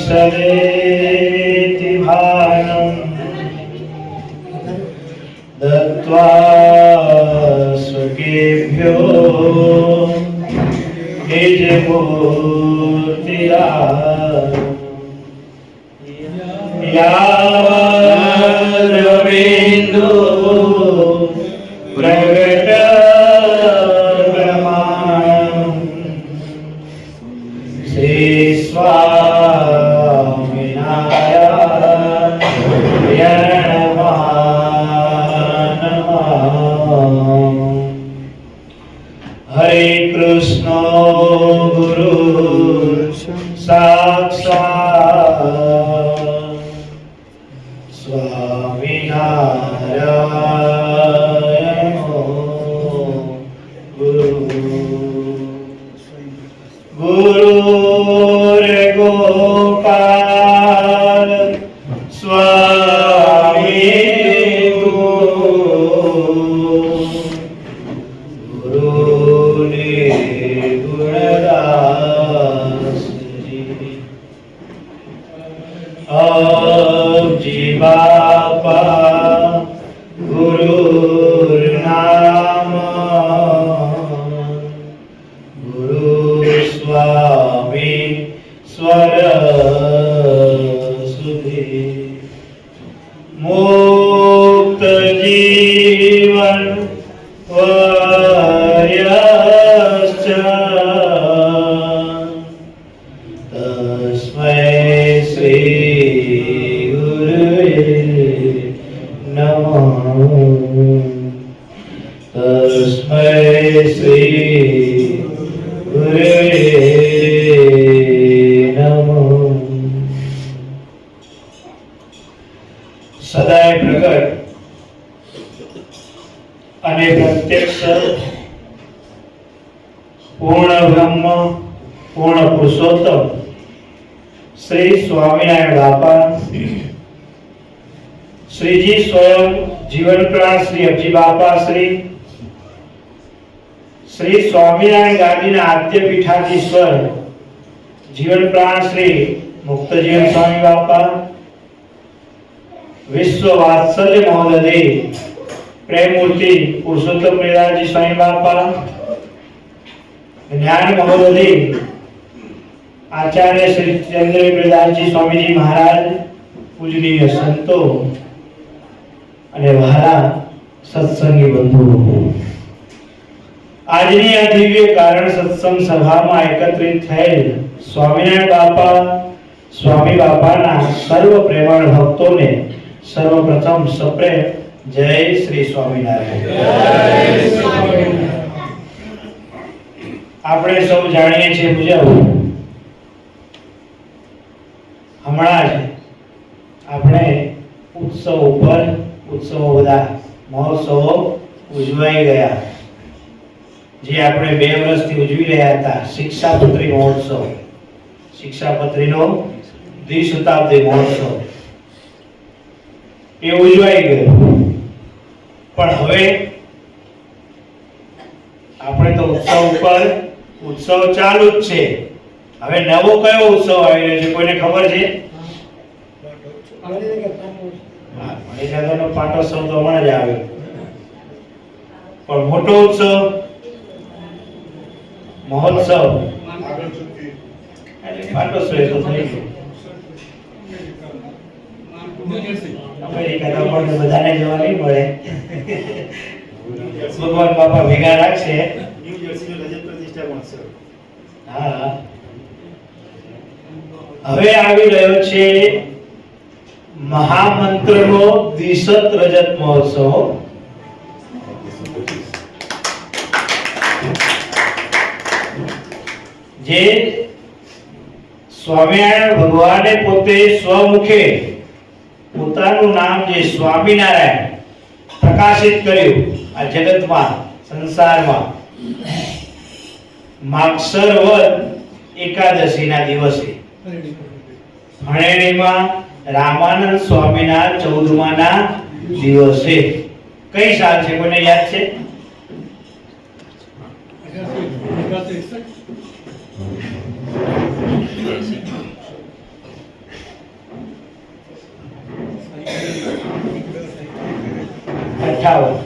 सदेति भानं दत्त्वा सुखेभ्यो निजमूर्तिया यावरविन्दो प्रगट प्रमाणं श्री हरे कृष्ण गुरु साक्षात् स्वामी नारायण गुरु गुरुर्गोपाल स्वामी बापा गुरुर्नाम गुरु स्वामी स्वरसुधे मुक्त जीवन वर्यश्च तस्मै श्री तस्मै श्री गुरवे नमः। सदाय प्रकट અને પ્રત્યક્ષ પૂર્ણ બ્રહ્મ પૂર્ણ પુરુષોત્તમ શ્રી સ્વામિનારાયણ બાપા શ્રીજી સ્વયં જીવન પ્રાણ શ્રી અબજી બાપા શ્રી श्री स्वामिनारायण गादीना आद्य पीठाधीश्वर जीवन प्राण श्री मुक्त जीवन स्वामी बापा विश्व वात्सल्य महोदय प्रेम मूर्ति पुरुषोत्तम प्रेदाजी स्वामी बापा ज्ञान महोदय आचार्य श्री चंद्र प्रेदाजी स्वामी जी महाराज पूजनीय संतो અને વહાલા સત્સંગી બંધુઓ આજની આ દિવ્ય કારણ સત્સંગ સભામાં એકત્રિત થયેલ સ્વામિનારાયણ બાપા સ્વામી બાપાના સર્વ પ્રેમાળ ભક્તોને સર્વપ્રથમ સપ્રેમ જય શ્રી સ્વામિનારાયણ। આપણે સૌ જાણીએ છીએ મુજબ હમણાં જ આપણે ઉત્સવ ઉપર उत्सवों बधा महोत्सव उजवाई गया जे आपणे 2 વર્ષથી ઉજવી રહ્યા હતા। शिक्षापत्री महोत्सव शिक्षापत्रीનો દ્વિશતાબ્દી મહોત્સવ એ ઉજવાઈ ગયો પણ હવે આપણે તો ઉત્સવ ઉપર ઉત્સવ ચાલુ જ છે। હવે નવો કયો ઉત્સવ આવી રહ્યો છે કોઈને ખબર છે? પાટોત્સવ તો હમણાં જ આવ્યો પણ મોટો ઉત્સવ મહોત્સવ પાટોત્સવ તો થઈ ગયો। અમેરિકા પણ બધાને જવા નહીં મળે ભગવાન બાપા ભેગા રાખશે। હા હવે આવી રહ્યો છે महामंत्रनो द्विशत रजत महोत्सव जे स्वामिनारायण भगवाने पोते स्वमुखे પોતાનું નામ જે સ્વામિનારાયણ પ્રકાશિત કર્યું આ જગતમાં સંસારમાં માગસર વદ એકાદશીના દિવસે ભણેરીમાં રામાનંદ સ્વામીના 14માના દિવસે કઈ સાલ છે કોને યાદ છે? 58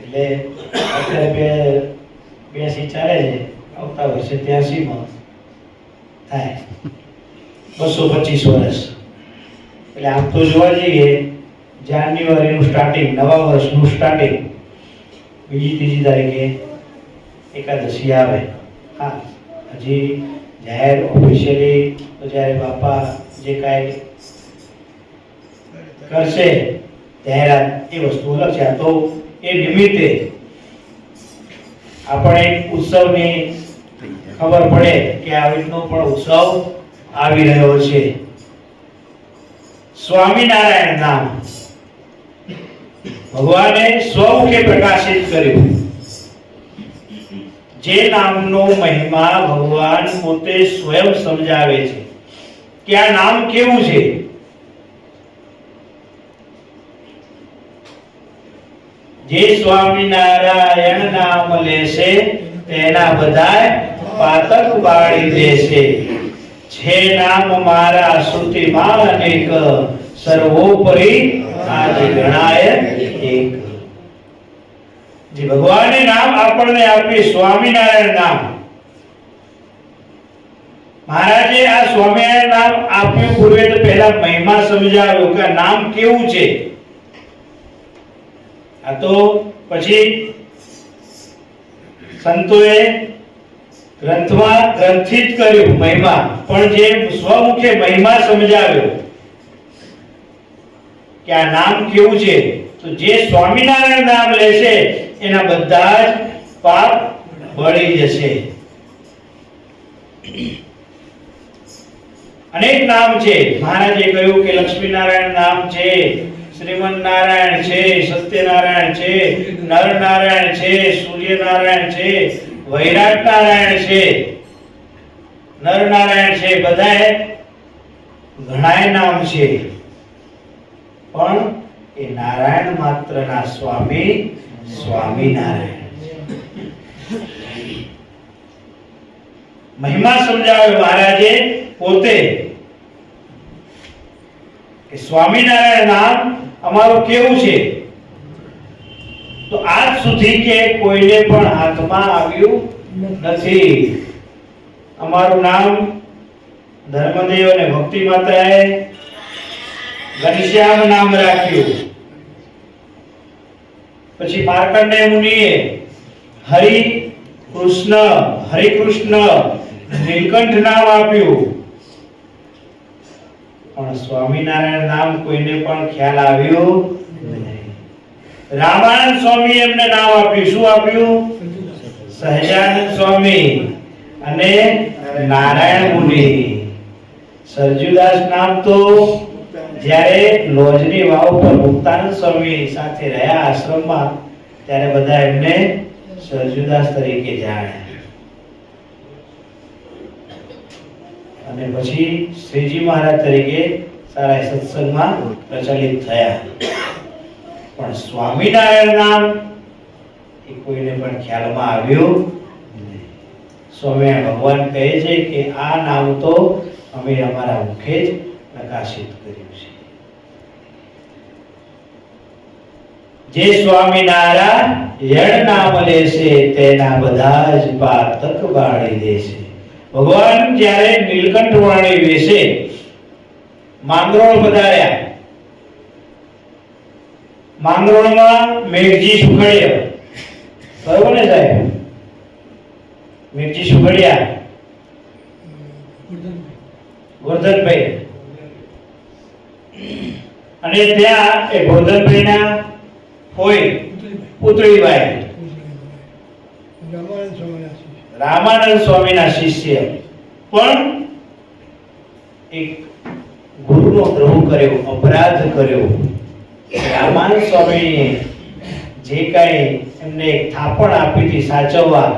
એટલે અત્યારે 82 ચાલે છે, આવતા વર્ષે 83 માં થાય 225 વર્ષ. એટલે આમ તો જોવા જઈએ જાન્યુઆરીનું સ્ટાર્ટિંગ, નવા વર્ષનું સ્ટાર્ટિંગ બીજી ત્રીજી તારીખે એકાદશી આવે. હા, હજી જાહેર ઓફિશિયલી તો જ્યારે બાપા જે કાંઈ કરશે જાહેરાત એ વસ્તુ અલગ છે. આ તો એ નિમિત્તે આપણે એક ઉત્સવની ખબર પડે કે આ રીતનો પણ ઉત્સવ આવી રહ્યો છે. સ્વામિનારાયણ નામ ભગવાને સ્વમુખે પ્રકાશિત કર્યું. જે નામનો મહિમા ભગવાન પોતે સ્વયં સમજાવે છે કે આ નામ કેવું છે. જે સ્વામિનારાયણ નામ લેશે તેના બધાય પાતક બાળી દેશે. છે નામ મારા શ્રુતિમાં અનેક, સર્વોપરી આજ ગણાય એક. જે ભગવાને નામ આપણને આપ્યું સ્વામિનારાયણ નામ, મહારાજે આ સ્વામિનારાયણ નામ આપ્યું પૂર્વે તો પહેલા મહિમા સમજાવ્યો કે નામ કેવું છે. આ તો પછી સંતોએ ગ્રંથમાં ગ્રંથિત કર્યું મહિમા, પણ જે સ્વમુખે મહિમા સમજાવ્યો કે આ નામ કેવું છે, તો જે સ્વામિનારાયણ નામ લેશે એના બધા જ પાપ બળી જશે. અનેક નામ છે. મહારાજે કહ્યું કે લક્ષ્મીનારાયણ નામ છે, શ્રીમન નારાયણ છે, સત્યનારાયણ છે, નરનારાયણ છે, સૂર્યનારાયણ છે, વૈરાટ નારાયણ છે, નરનારાયણ છે. બધાએ ઘણાય નામ છે, પણ એ નારાયણ માત્રના સ્વામી સ્વામિનારાયણ. મહિમા સમજાવ્યો મહારાજે પોતે કે સ્વામિનારાયણ નામ અમારું કેવું છે. તો આજ સુધી કે કોઈને પણ હાથમાં આવ્યું નથી. અમારું નામ ધર્મદેવ અને ભક્તિ માતાએ ઘનશ્યામ નામ રાખ્યું. પછી માર્કંડેય મુનિએ હરિકૃષ્ણ નીલકંઠ નામ આપ્યું. પણ સ્વામિનારાયણ નામ કોઈને પણ ખ્યાલ આવ્યો નહીં. રામાનંદ સ્વામી એમને નામ આપ્યું. શું આપ્યું? સહજાનંદ સ્વામી અને નારાયણ મુનિ. સરજુદાસ નામ તો જ્યારે લોજની વાવ પર મુક્તાનંદ સ્વામી સાથે રહ્યા આશ્રમમાં, ત્યારે બધા એમને સરજુદાસ તરીકે જાણ્યા. અને પછી શ્રીજી મહારાજ તરીકે સારા સત્સંગમાં પ્રચલિત થયા. પણ સ્વામિનારાયણ નામ એ કોઈને પણ ખ્યાલમાં આવ્યું નહીં. સ્વામિનારાયણ ભગવાન કહે છે કે આ નામ તો અમે અમારા મુખે જ પ્રકાશિત કર્યું છે. જે સ્વામિનારાયણ નામ લેશે તેના બધા જ પાતક બાળી દેશે. ભગવાન જ્યારે નીલકંઠ વાણી વેશે માંગરોળ પધાર્યા. માંગરોળમાં મેઘજી સુખડિયા, બરોબર ને સાહેબ? મેઘજી સુખડિયા, ગોરધનભાઈ, અને ત્યાં એ ગોરધનભાઈના હોય પુત્રીબાઈ રામાનંદ સ્વામીના શિષ્ય, પણ એક ગુરુનો દ્રોહ કર્યો, અપરાધ કર્યો. રામાનંદ સ્વામીએ જે કાંઈ એમને એક થાપણ આપી હતી સાચવવા,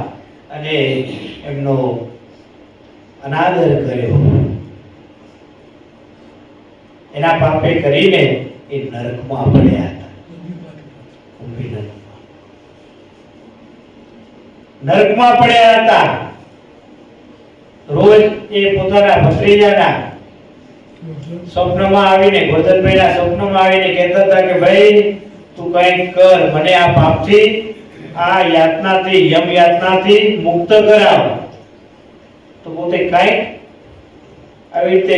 અને એમનો અનાદર કર્યો, એના પાપે કરીને એ નરકમાં પડ્યા હતા. નરકમાં પડ્યા હતા. રોજ એ પોતાના ભત્રીજાના સ્વપ્નમાં આવીને ગોરધનભાઈના સ્વપ્નમાં આવીને કહેતા હતા કે ભાઈ તું કંઈક કર, મને આ પાપથી, આ યાતનાથી, યમ યાતનાથી મુક્ત કરાવ. તો પોતે કંઈક આવી રીતે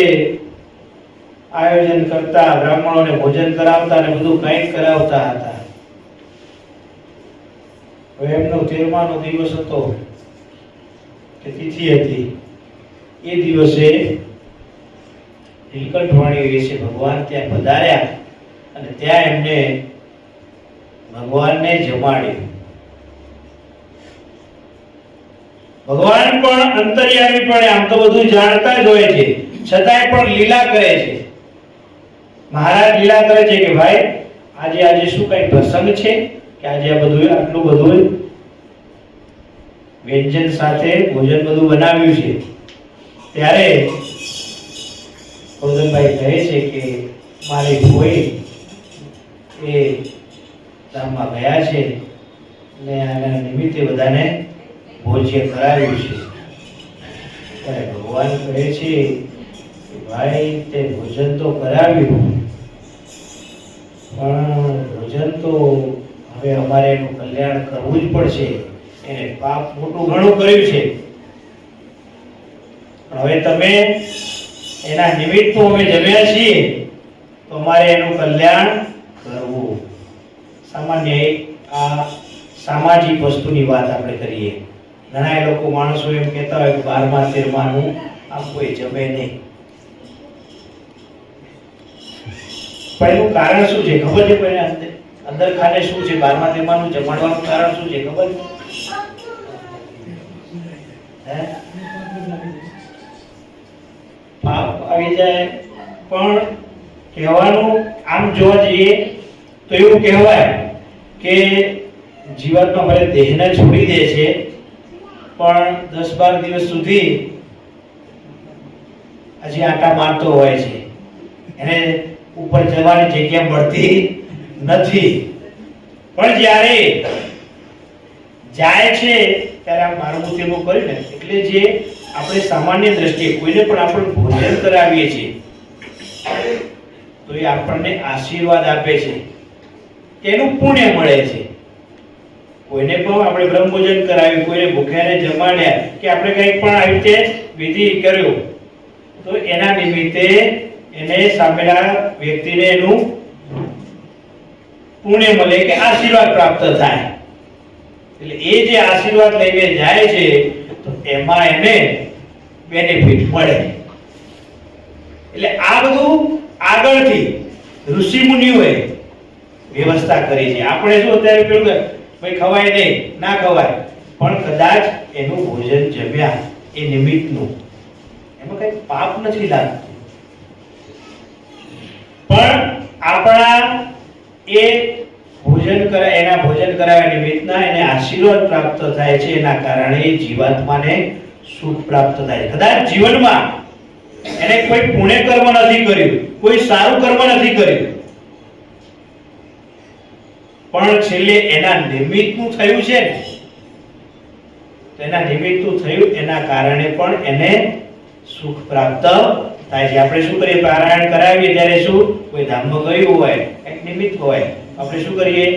આયોજન કરતા, બ્રાહ્મણોને ભોજન કરાવતા અને બધું કંઈક કરાવતા હતા. હવે એમનો 13મા દિવસ હતો કે તિથિ હતી. એ દિવસે નીલકંઠવાણી વિશે ભગવાન ત્યાં પધાર્યા અને ત્યાં એમને ભગવાનને જમાડ્યું. ભગવાન પણ અંતર્યામી પણ આમ તો બધું જાણતા જ હોય છે, છતાંય પણ લીલા કરે છે. મહારાજ લીલા કરે છે કે ભાઈ આજે શું કઈ પ્રસંગ છે કે આજે આ બધું આટલું બધું વ્યંજન સાથે ભોજન બધું બનાવ્યું છે. ત્યારે ગોરધનભાઈ કહે છે કે મારી કોઈ એ ધામમાં ગયા છે અને આના નિમિત્તે બધાને ભોજ્ય કરાવ્યું છે. ત્યારે ભગવાન કહે છે કે ભાઈ તે ભોજન તો કરાવ્યું, પણ ભોજન તો હવે અમારે એનું કલ્યાણ કરવું જ પડશે. એને પાપ મોટું ઘણું કર્યું છે, પણ હવે તમે એના નિમિત્તે અમે જમ્યા છીએ તો અમારે એનું કલ્યાણ કરવું. સામાન્ય આ સામાજિક વસ્તુની વાત આપણે કરીએ. ઘણા લોકો માણસો એમ કહેતા હોય કે 12મા 13માનું આમ કોઈ જમે નહીં. પણ એનું કારણ શું છે ખબર છે? કોઈને અંદર ખાને શું છે 12મા 13માનું જમાડવાનું કારણ શું છે ખબર છે? પાપ આવી જાય. પણ કહેવાનું આમ જોવા જઈએ તો એવું કહેવાય કે જીવાત્મા ભલે દેહને છોડી દે છે પણ 10-12 દિવસ સુધી હજી આટા મારતો હોય છે. એને ઉપર જવાની જગ્યા મળતી નથી. પણ જ્યારે જાય છે ત્યારે આ મારું તેવું કર્યું ને, એટલે જે આપણે સામાન્ય દ્રષ્ટિએ કોઈને પણ આપણે ભોજન કરાવીએ છીએ તો એ આપણને આશીર્વાદ આપે છે, એનું પુણ્ય મળે છે. કોઈને પણ આપણે બ્રહ્મભોજન કરાવ્યું, કોઈને ભૂખ્યાને જમાડ્યા કે આપણે કંઈક પણ આવી રીતે વિધિ કર્યો તો એના નિમિત્તે એને સામેના વ્યક્તિને એનું પુણ્ય મળે કે આશીર્વાદ પ્રાપ્ત થાય. એટલે એ જે આશીર્વાદ લઈને જાય છે તો એમાં એને બેનિફિટ મળે. એટલે આ બધું આગળથી ઋષિ મુનિઓએ વ્યવસ્થા કરી છે. આપણે શું અત્યારે પેલું ભાઈ ખવાય નહીં, ના ખવાય, પણ કદાચ એનું ભોજન જમ્યા એ નિમિત્તનું એમાં કઈ પાપ નથી લાગતું. પણ આપણા એ ભોજન કરે, એના ભોજન કરાવ્યા નિમિત્તના એને આશીર્વાદ પ્રાપ્ત થાય છે. એના કારણે જીવાત્માને સુખ પ્રાપ્ત થાય. કદાચ જીવનમાં એને કોઈ પુણ્ય કર્મ નથી કર્યું, કોઈ સારું કર્મ નથી કર્યું, પણ છેલ્લે એના નિમિત્તનું થયું છે ને, તો એના નિમિત્તનું થયું એના કારણે પણ એને સુખ પ્રાપ્ત થાય છે. આપણે શું કરીએ? પારાયણ કરાવીએ ત્યારે શું કોઈ ધામમાં ગયું હોય, એક નિમિત્ત હોય, આપણે શું કરીએ?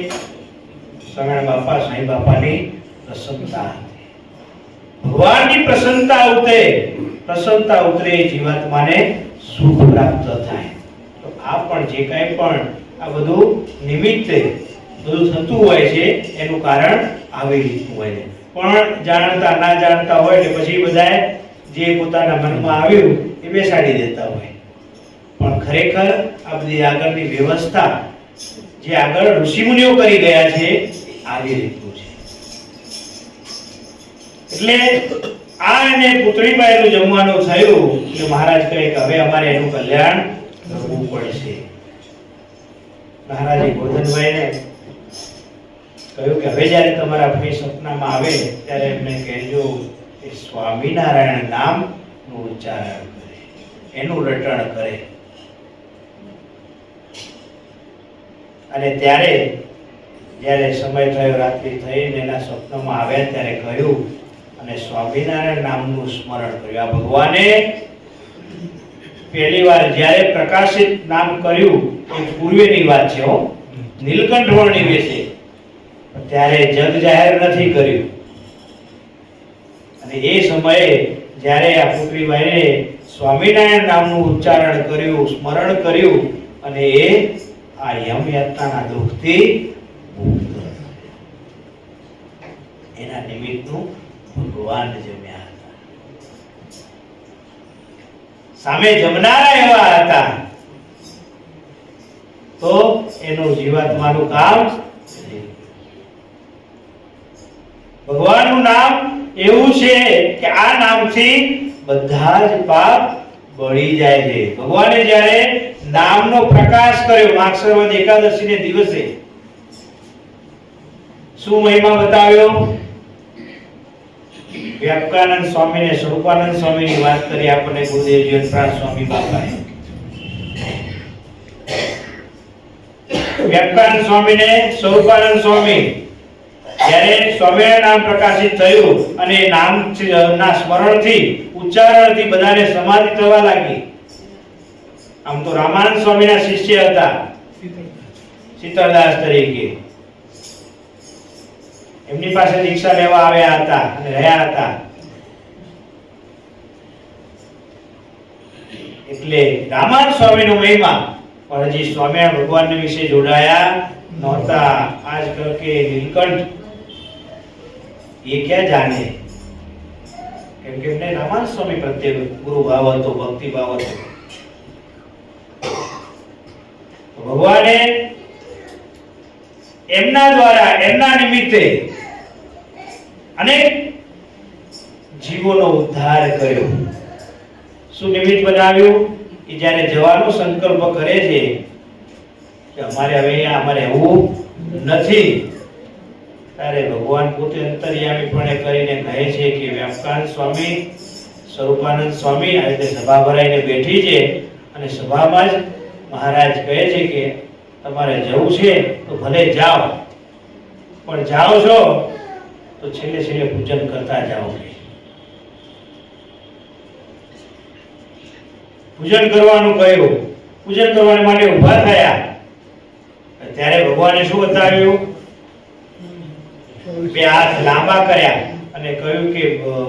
સગણ બાપા સાંઈ બાપાની પ્રસન્નતા, ભગવાનની પ્રસન્નતા ઉતરે જીવાત્માને સુખ પ્રાપ્ત થાય. તો આ પણ જે કાંઈ પણ આ બધું નિમિત્તે બધું થતું હોય છે એનું કારણ આવી રીતનું હોય છે. પણ જાણતા ના જાણતા હોય એટલે પછી બધાએ જે પોતાના મનમાં આવ્યું એ બેસાડી દેતા હોય. પણ ખરેખર આ બધી આગળની વ્યવસ્થા જે આગળ ઋષિમુનિઓ કરી ગયા છે આવી રીતનું છે. એટલે આ અને પુત્રીબાઈનું જમવાનું થયું એટલે મહારાજ કહે કે હવે અમારે એનું કલ્યાણ કરવું પડશે. મહારાજે ગોરધનભાઈને કહ્યું કે હવે જ્યારે તમારા ભાઈ સપનામાં આવે ત્યારે એમને કહેજો કે સ્વામિનારાયણ નામનું ઉચ્ચારણ કરે, એનું રટણ કરે. અને ત્યારે જ્યારે સમય થયો, રાત્રિ થઈને એના સ્વપ્નમાં આવ્યા ત્યારે કહ્યું અને સ્વામિનારાયણ નામનું સ્મરણ કર્યું. આ ભગવાને પહેલી વાર જ્યારે પ્રકાશિત નામ કર્યું એ પૂર્વેની વાત છે હો, નીલકંઠ વર્ણિ વિશે, ત્યારે જગ જાહેર નથી કર્યું. અને એ સમયે જ્યારે આ પુત્રીબાઈને સ્વામિનારાયણ નામનું ઉચ્ચારણ કર્યું, સ્મરણ કર્યું, અને એ આ યમ યાતનાના દુઃખથી મુક્ત થયા. એના નિમિત્તનું ભગવાન જમ્યા હતા. સામે જમનારા એવા હતા તો એનું જીવાત્માનું કામ. ભગવાનનું નામ એવું છે કે આ નામથી બધા જ પાપ બળી જાય છે. ભગવાને જ્યારે નામનો પ્રકાશ કર્યો માગસરવદ એકાદશીને દિવસે, શું મહિમા બતાવ્યો? વ્યાપકાનંદ સ્વામી ને સ્વરૂપાનંદ સ્વામીની વાત કરી આપણને ગુરુદેવ જીવનપ્રાણ સ્વામી બાપાએ. વ્યાપકાનંદ સ્વામી ને સ્વરૂપાનંદ સ્વામી જ્યારે સ્વામિનારાયણ નામ પ્રકાશિત થયું અને નામ ના સ્મરણથી ઉચ્ચારણથી બધાને સમાધિ થવા લાગી. આમ તો રામાનંદ સ્વામીના શિષ્ય હતા શીતળદાસ તરીકે, એમની પાસે દીક્ષા લેવા આવ્યા હતા અને રહ્યા હતા. એટલે રામાનંદ સ્વામીનો મહિમા, પણ હજી સ્વામિનારાયણ ભગવાન વિશે જોડાયા નહોતા. આજ કરકે નીલકંઠ ये क्या जाने, કેમ કે એમને રામાનંદ સ્વામી પ્રત્યે ગુરુ ભાવ હતો, ભક્તિ ભાવ હતો. ભગવાને એમના દ્વારા, એમના નિમિત્તે અનેક જીવોનો ઉદ્ધાર કર્યો. શું નિમિત્ત બનાવ્યું? કે જ્યારે જવાનો સંકલ્પ કરે છે કે અમારે હવે અમારે આવવું નથી, ત્યારે ભગવાન પોતે અંતર્યામીપણે કરીને કહે છે કે વ્યાપકાનંદ સ્વામી, સ્વરૂપાનંદ સ્વામી આ રીતે સભા ભરાઈને બેઠી છે અને સભામાં જ મહારાજ કહે છે કે તમારે જવું છે તો ભલે જાઓ, પણ જાઓ છો તો છેલ્લે છેલ્લે પૂજન કરતા જાઓ. પૂજન કરવાનું કહ્યું. પૂજન કરવા માટે ઊભા થયા ત્યારે ભગવાને શું બતાવ્યું? બે હાથ લાંબા કર્યા અને કહ્યું કે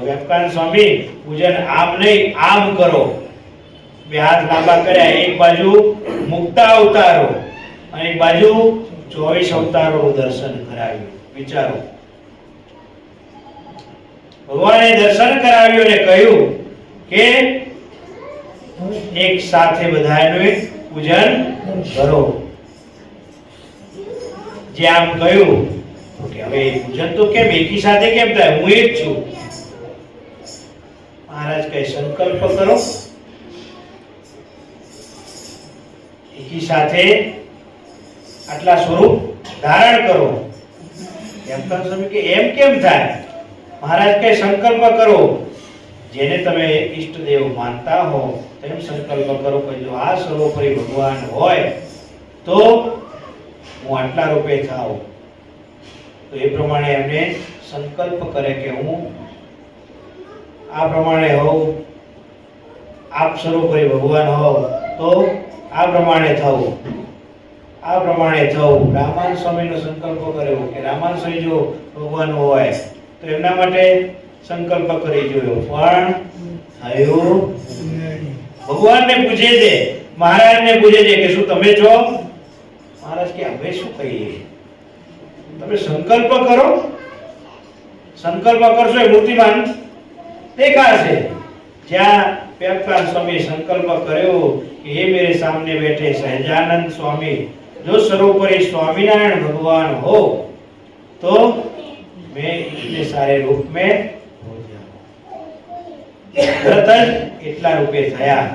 વ્યાપકાનંદ સ્વામી પૂજન આમ નહીં આમ કરો. બે હાથ લાંબા કર્યા, એક બાજુ મુક્તા અવતારો અને એક બાજુ 24 અવતારોનું દર્શન કરાવ્યું. વિચારો, ભગવાને દર્શન કરાવ્યું અને કહ્યું કે એક સાથે બધાનું પૂજન કરો. જે આમ કહ્યું કે હવે પૂજન તો કેમ એકી સાથે કેમ થાય, હું એક છું. મહારાજ કહે સંકલ્પ કરો, એકી સાથે આટલા સ્વરૂપ ધારણ કરો. એમ કે એમ કેમ થાય? મહારાજ કહે સંકલ્પ કરો, જેને તમે ઈષ્ટદેવ માનતા હો તેમ સંકલ્પ કરો કે જો આ સર્વોપરી ભગવાન હોય તો હું આટલા રૂપે થાઉં. તો એ પ્રમાણે એમને સંકલ્પ કરે કે હું આ પ્રમાણે હોઉં, આપ સર્વોપરી ભગવાન હોવ તો આ પ્રમાણે થવું, આ પ્રમાણે થવું. રામાનંદ સ્વામીનો સંકલ્પ કર્યો કે રામાનંદ સ્વામી જો ભગવાન હોય તો એમના માટે સંકલ્પ કરી જોયો, પણ થયું. ભગવાનને પૂછે છે, મહારાજને પૂછે છે કે શું તમે છો? મહારાજ કે હવે શું કહીએ, તમે સંકલ્પ કરો, સંકલ્પ કરશો એ મૂર્તિમાન દેખાશે. જ્યાં વ્યાપકાનંદ સ્વામી સંકલ્પ કર્યો કે હે મેરે સાमने बैठे સહજાનંદ સ્વામી, जो सर्वोपरि स्वामीनारायण भगवान हो तो मैं इतने सारे रूप में हो जाऊं. તરત જ એટલા રૂપે થયા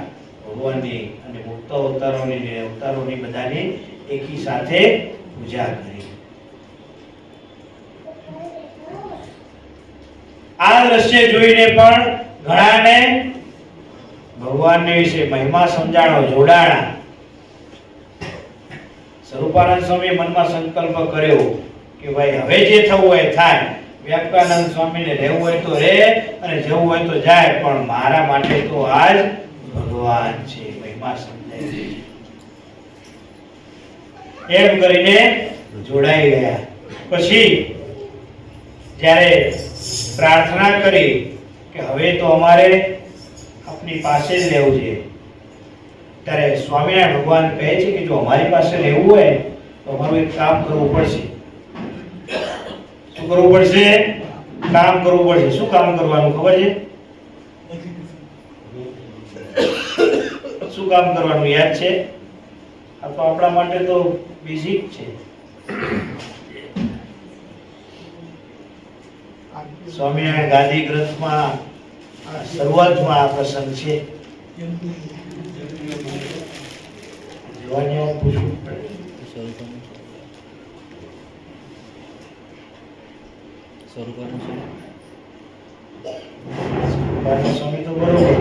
ભગવાનની અને મુક્ત અવતારોની બધાની એકી સાથે પૂજા કરી. આ દ્રશ્ય જોઈને પણ ઘણાને ભગવાનને વિશે મહિમા સમજાણો, જોડાણા. સ્વરૂપાનંદ સ્વામી મનમાં સંકલ્પ કર્યો કે ભાઈ હવે જે થવું હોય થાય. વ્યાપકાનંદ સ્વામીને રહેવું હોય તો રહે અને જવું હોય તો જાય, પણ મારા માટે તો આજ ભગવાન ભગવાન છે, મહિમા સમજાય છે. એમ કરીને જોડાઈ ગયા. પછી જ્યારે પ્રાર્થના કરી કે હવે તો અમારે આપની પાસે જ રહેવું છે, ત્યારે સ્વામિનારાયણ ભગવાન કહે છે કે જો અમારી પાસે રહેવું હોય તો અમારું એક કામ કરવું પડશે. શું કરવું પડશે? કામ કરવું પડશે. શું કામ કરવાનું ખબર છે? શું કામ કરવાનું યાદ છે? આ તો આપણા માટે તો બેઝિક છે. સ્વામિનારાયણ ગાદી ગ્રંથમાં શરૂઆતમાં આ પ્રસંગ છે. જોવાની પૂછવું પડે. સ્વામી તો બરોબર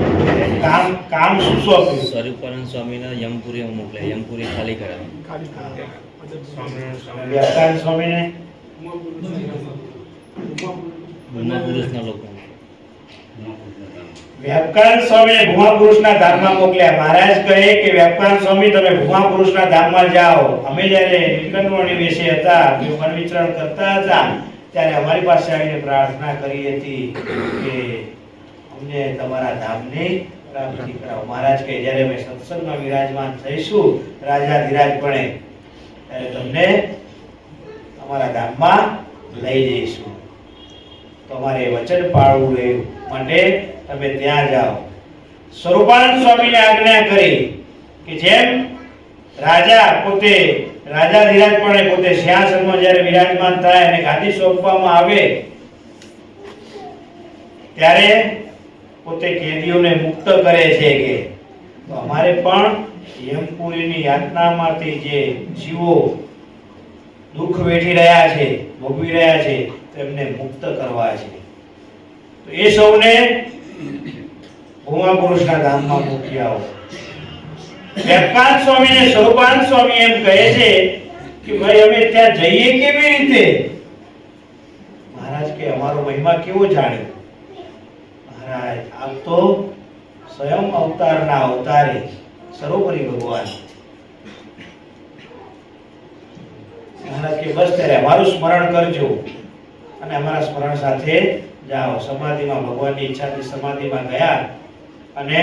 કામ શું સોંપ્યું? સ્વરૂપાનંદ સ્વામીને યમપુરી મોકલ્યા, યમપુરી ખાલી કરાવી. વ્યાખ્યાન સ્વામીને ભૂમા પુરુષના લોકો વ્યાખ્યાન સ્વામીને ભૂમા પુરુષના ધામમાં મોકલ્યા. મહારાજ કહે કે વ્યાખ્યાન સ્વામી તમે ભૂમા પુરુષના ધામમાં જાઓ. અમે જ્યારે નીલકંઠ વિશે હતા, વન વિચરણ કરતા હતા, ત્યારે અમારી પાસે આવીને પ્રાર્થના કરી હતી કે અમને તમારા ધામની પ્રાપ્તિ કરાવો. મહારાજ કહે જ્યારે અમે સત્સંગમાં વિરાજમાન થઈશું રાજાધિરાજપણે, ત્યારે તમને અમારા ધામમાં લઈ જઈશું. તમારે વચન પાળવું રહ્યું માટે તમે ત્યાં જાઓ. સ્વરૂપાનંદ સ્વામીને આજ્ઞા કરી કે જેમ રાજા પોતે રાજાધિરાજપણે પોતે સિંહાસનમાં જ્યારે વિરાજમાન થાય અને ગાદી સોંપવામાં આવે ત્યારે પોતે કેદીઓને મુક્ત કરે છે કે તો અમારે પણ યમપુરીની યાતનામાંથી જે જીવો દુઃખ વેઠી રહ્યા છે, ભોગવી રહ્યા છે, તેમને મુક્ત કરવા છે. તો એ સૌને ભૂમા પુરુષના ધામમાં મૂકી આવો. વ્યાખ્યાન સ્વામીને સ્વરૂપાનંદ સ્વામી એમ કહે છે કે ભાઈ અમે ત્યાં જઈએ કેવી રીતે? મહારાજ કે અમારો મહિમા કેવો જાણ્યો? મહારાજ આપ તો સ્વયં અવતારના અવતારી સર્વોપરી ભગવાન. મહારાજ કે બસ ત્યારે અમારું સ્મરણ કરજો અને અમારા સ્મરણ સાથે જાઓ. સમાધિમાં ભગવાનની ઈચ્છાથી સમાધિમાં ગયા અને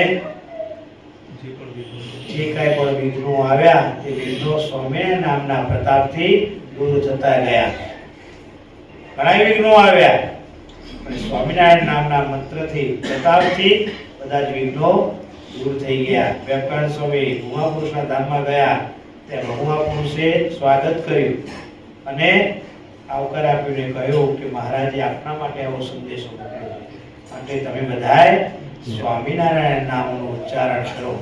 જે કાંઈ પણ વિઘ્નો આવ્યા તે વિઘ્નો સ્વામિનારાયણ નામના પ્રતાપથી દૂર થતા ગયા. ઘણા વિઘ્નો આવ્યા પણ સ્વામિનારાયણ નામના મંત્રથી પ્રતાપથી બધા જ વિઘ્નો દૂર થઈ ગયા. વ્યાખ્યાન સ્વામી ભૂમા પુરુષના ધામમાં ગયા ત્યાં ભૂમા પુરુષે સ્વાગત કર્યું અને આવકાર આપ્યું ને કહ્યું કે મહારાજે આપના માટે આવો સંદેશો મોકલ્યો માટે તમે બધાએ સ્વામિનારાયણ નામનું ઉચ્ચારણ કરો.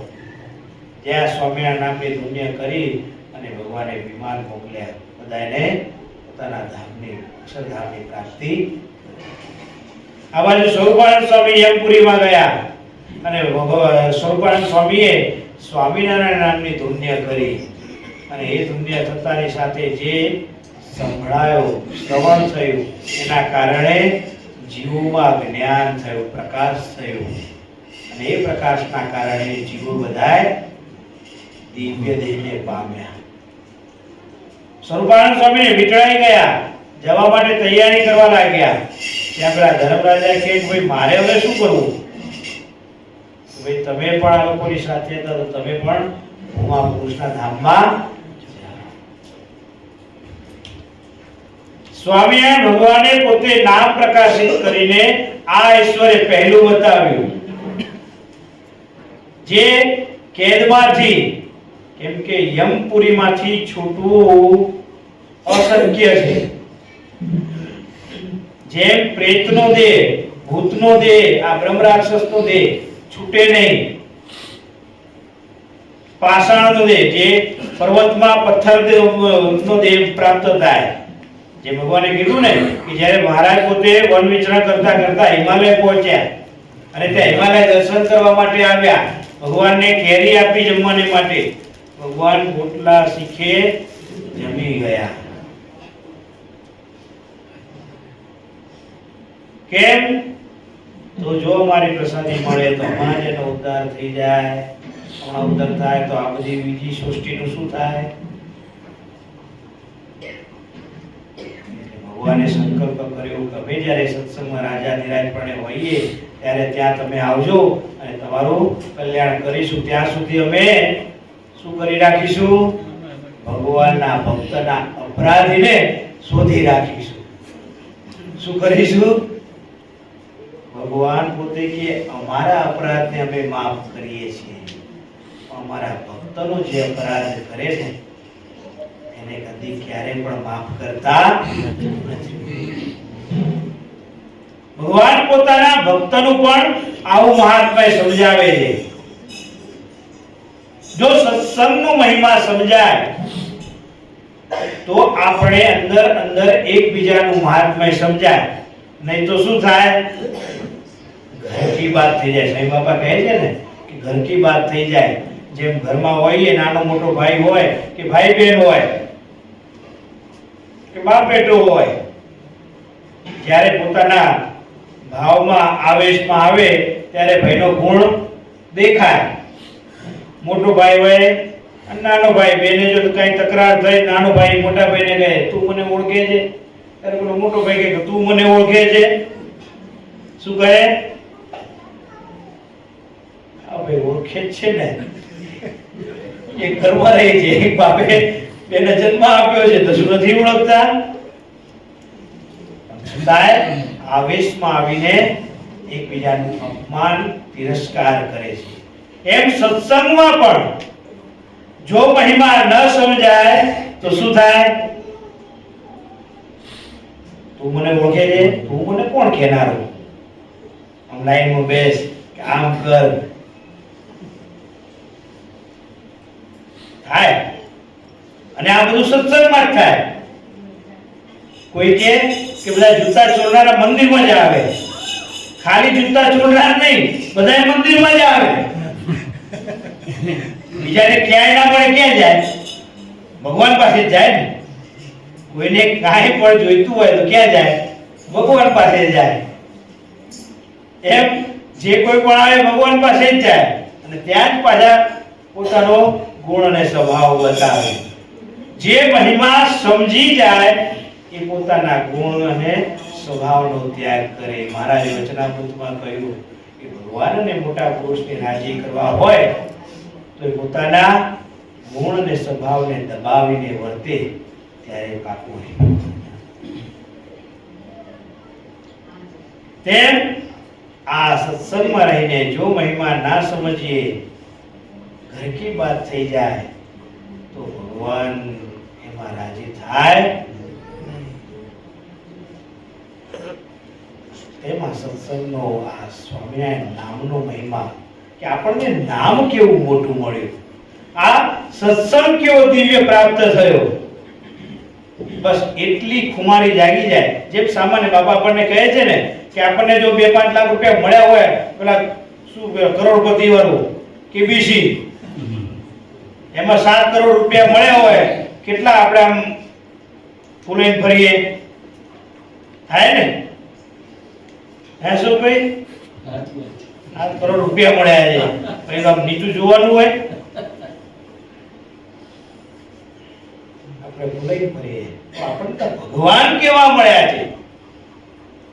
જ્યાં સ્વામિનારાયણ નામની ધુન્ય કરી અને ભગવાને વિમાન મોકલ્યા. બધાને પોતાના ધામની અક્ષરધામની પ્રાપ્તિ. આ બાજુ સ્વરૂપાનંદ સ્વામી યમપુરીમાં ગયા અને સ્વરૂપાનંદ સ્વામીએ સ્વામિનારાયણ નામની ધુન્ય કરી અને એ ધુન્ય થતાની સાથે જે સંભળાયો, શ્રવણ થયું, એના કારણે જીવોમાં જ્ઞાન થયું, પ્રકાશ થયો અને એ પ્રકાશના કારણે જીવો બધાય દિવ્ય દેહને પામ્યા. સ્વરૂપાનંદ સ્વામીને વિટળાઈ ગયા, જવા માટે તૈયારી કરવા લાગ્યા. ત્યાં પેલા ધર્મરાજા કહે કે ભાઈ મારે હવે શું કરવું? ભાઈ તમે પણ આ લોકોની સાથે હતા તો તમે પણ ભૂમા પુરુષના ધામમાં. સ્વામિનારાયણ ભગવાને પોતે નામ પ્રકાશિત કરીને આ ઈશ્વરે પહેલું બતાવ્યું. જે કેદમાંથી, કેમ કે યમપુરીમાંથી છૂટવું અશક્ય છે. જેમ પ્રેતનો દેહ, ભૂતનો દેહ, આ બ્રહ્મ રાક્ષસનો દેહ છૂટે નહીં. પાષાણનો દેહ, જે પર્વતમાં પથ્થરનો દેહ પ્રાપ્ત થાય. જે ભગવાને કીધું ને કે જ્યારે મહારાજ પોતે વન વિચરણ કરતા કરતા હિમાલય પહોંચ્યા અને ત્યાં હિમાલય દર્શન કરવા માટે આવ્યા. ભગવાનને કેરી આપી જમવાને માટે. ભગવાન પોટલા શીખે જમી ગયા. કેમ? તો જો મારી પ્રસાદી મળે તો સમાજનો ઉદ્ધાર થઈ જાય. હમણાં ઉત્તર થાય તો આ બધી બીજી સૃષ્ટિનું શું થાય? ભગવાને સંકલ્પ કર્યો કે હવે જ્યારે સત્સંગમાં રાજાધિરાજપણે હોઈએ ત્યારે ત્યાં તમે આવજો અને તમારું કલ્યાણ કરીશું. ત્યાં સુધી અમે શું કરી રાખીશું? ભગવાનના ભક્તના અપરાધીને શોધી રાખીશું. શું કરીશું? ભગવાન પોતે કે અમારા અપરાધને અમે માફ કરીએ છીએ, અમારા ભક્તનો જે અપરાધ કરે છે એને કદી ક્યારે પણ માફ કરતા નથી. ભગવાન પોતાના ભક્તનું પણ આવું મહાત્મ્ય સમજાવે છે. જો સત્સંગનો મહિમા સમજાય તો આપણે અંદર અંદર એકબીજાનું મહાત્મ્ય સમજાય, નહીં તો શું થાય? ઘર કી બાત થઈ જાય. સાંઈ બાપા કહે છે ને કે ઘર કી બાત થઈ જાય. જેમ ઘરમાં હોઈએ, નાનો મોટો ભાઈ હોય કે ભાઈ બહેન હોય કે બાપ બેટો હોય, જ્યારે પોતાના ભાવમાં આવેશમાં આવે ત્યારે ભાઈનો ગુણ દેખાય. મોટો ભાઈ હોય અને નાનો ભાઈ, બેને જો કઈ તકરાર થઈ, નાનો ભાઈ મોટા ભાઈને કહે તું મને ઓળખે છે, ત્યારે પેલો મોટો ભાઈ કહે તું મને ઓળખે છે. શું કહે? આ ભાઈ ઓળખે જ છે ને, એક ઘરમાં રહે છે, એક બાપે બેને જન્મ આપ્યો છે, તો શું નથી ઓળખતા? છતાંય આવેશમાં આવીને એકબીજાનું અપમાન તિરસ્કાર કરે છે. એમ સત્સંગમાં પણ જો મહિમા ન સમજાય તો શું થાય? તું મને ઓળખે છે, તું મને કોણ કહેનારો? આમ લાઈનમાં બેસ કે આમ કર થાય. અને આ બધું સત્સંગમાં જ થાય. કોઈ કે બધા જૂતા ચોરનારા મંદિરમાં જ આવે, ખાલી જૂતા ચોરનાર નહીં, બધા મંદિરમાં જ આવે. બીજાને ક્યાંય ના મળે ક્યાં જાય? ભગવાન પાસે જ જાય ને. કોઈને કાંઈ પણ જોઈતું હોય તો ક્યાં જાય? ભગવાન પાસે જાય. એમ જે કોઈ પણ આવે ભગવાન પાસે જ જાય અને ત્યાં જ પાછા પોતાનો ગુણ અને સ્વભાવ બતાવે. જે મહિમા સમજી જાય એ પોતાના ગુણ અને સ્વભાવનો ત્યાગ કરે. મહારાજ વચનામૃતમાં કહ્યું કે ભગવાન અને મોટા પુરુષને રાજી કરવા હોય તો એ પોતાના ગુણ અને સ્વભાવને દબાવીને વર્તે ત્યારે પાકું નહીં. તેમ આ સત્સંગમાં રહીને જો મહિમા ના સમજીએ, ઘર કી બાત થઈ જાય તો ભગવાન એમાં રાજી થાય. તેમાં સત્સંગનો આ સ્વામિનારાયણ નામનો મહિમા, કે આપણને નામ કેવું મોટું મળ્યું, આ સત્સંગ કેવો દિવ્ય પ્રાપ્ત થયો, બસ એટલી ખુમારી જાગી જાય. જેમ સામાન્ય બાપા આપણને કહે છે ને કે આપણને જો 2-5 લાખ રૂપિયા મળ્યા હોય, પેલા શું કરોડપતિ વાળું કેબીસી, એમાં 7 કરોડ રૂપિયા મળ્યા હોય, કેટલા આપણે આમ ફૂલીને ફરીએ થાય ને? હે શું ભાઈ? 7 કરોડ રૂપિયા મળ્યા છે, પછી આમ નીચું જોવાનું હોય, આપણે ફૂલીને ફરીએ. તો આપણને તો ભગવાન કેવા મળ્યા છે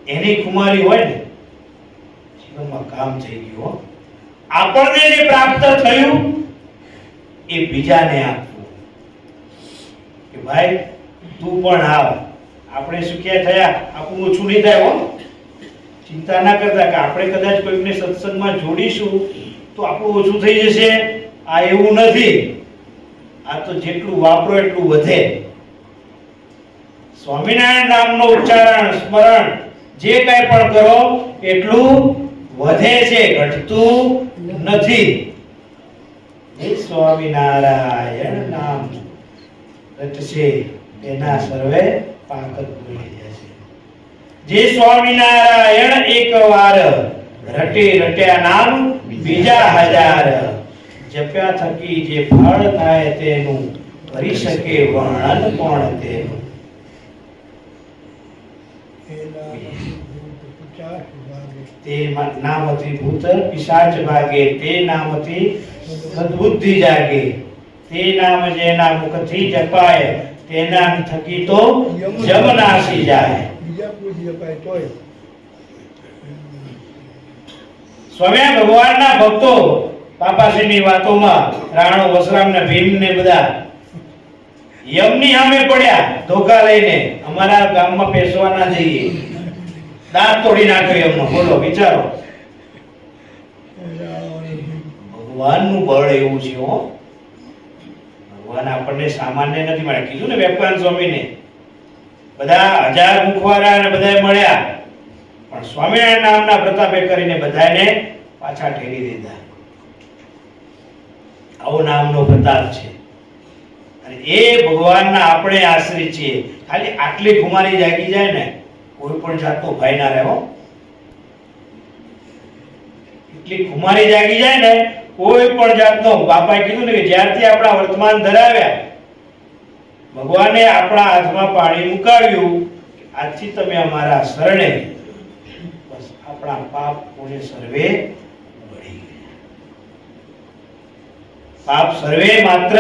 એની ખુમારી હોય ને, જીવનમાં કામ થઈ ગયું. આપણને જે પ્રાપ્ત થયું એ બીજાને આપવું કે ભાઈ તું પણ આવ. આપણે સુખ્યા થયા, આપણું ઓછું નહીં થાય હો. ચિંતા ના કરતા કે આપણે કદાચ કોઈને સત્સંગમાં જોડીશું તો આપણું ઓછું થઈ જશે, આ એવું નથી. આ તો જેટલું વાપરો એટલું વધે. સ્વામિનારાયણ નામનો ઉચ્ચારણ સ્મરણ જે કંઈ પણ કરો એટલું વધે છે, ઘટતું નથી. એ સ્વામિનારાયણ નામ રટશે એના સર્વે પાકત ભૂલી જશે. જે સ્વામિનારાયણ એકવાર રટે રટ્યા નામ બીજા 1000, જપ્યા થકી જે ફળ થાય તેનું કરી શકે વર્ણન કોણ તેનું. તે નામથી ભૂત પિશાચ ભાગે, તે નામથી સદબુદ્ધિ જાગે, તે નામ જેના મુખથી જપાય, તેના થકી તો જમ નાસી જાય. બીજા કોઈ જપાય તોય સ્વામી ભગવાનના ભક્તો બાપાશ્રીની વાતોમાં રાણો વસરામ ને ભીમ ને બધા યમની સામે પડ્યા ધોકા લઈને, અમારા ગામમાં પેશવા ના જઈએ, દાંત તોડી નાખ્યો યમનો. બોલો વિચારો, ભગવાનનું બળ એવું છે હો. ભગવાન આપણને સામાન્ય નથી મળ્યા. કીધું ને વેપાન સ્વામીને બધા 1000 મુખવારા અને બધાય મળ્યા, પણ સ્વામિનારાયણ નામના પ્રતાપે કરીને બધાને પાછા ઠેરી દીધા. આવો નામનો પ્રતાપ છે. અને એ ભગવાનના આપણે આશ્રિત છીએ. ખાલી આટલી ખુમારી જાગી જાય ને, કોઈ પણ જાતનો ભય ના રહે હો. એટલી ખુમારી જાગી જાય ને, કોઈ પણ જાતનો, બાપાએ કીધું ને કે જ્યારથી આપણા વર્તમાન ધરાવ્યા, ભગવાને આપણા હાથમાં પાણી મુકાવ્યું, આજથી તમે અમારા શરણે, બસ આપણા પાપ પુણ્ય સર્વે બળી ગયા. પાપ સર્વે માત્ર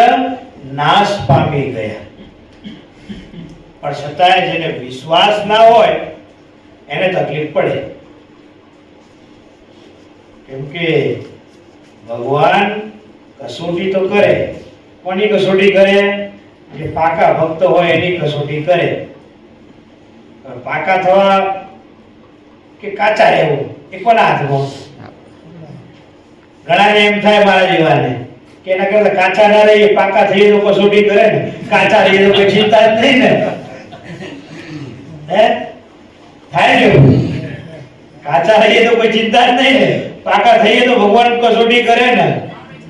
નાશ પામી ગયા. પણ છતાંય જેને વિશ્વાસ ના હોય એને તકલીફ પડે. કેમ કે ભગવાન કસોટી તો કરે. કોની કસોટી કરે? જે પાકા ભક્ત હોય એની કસોટી કરે. પાકા થવા કે કાચા રહેવું એ કોના હાથમાં? ઘણાને એમ થાય મારા જેવાને કે એના કરતા કાચા ના રહીએ, પાકા થઈએ તો કસોટી કરે ને, કાચા રહીએ તો કોઈ ચિંતા જ નહીં ને. હે થાય ને? કાચા રહીએ તો કોઈ ચિંતા જ નહીં ને, પાકા થઈએ તો ભગવાન કસોટી કરે ને.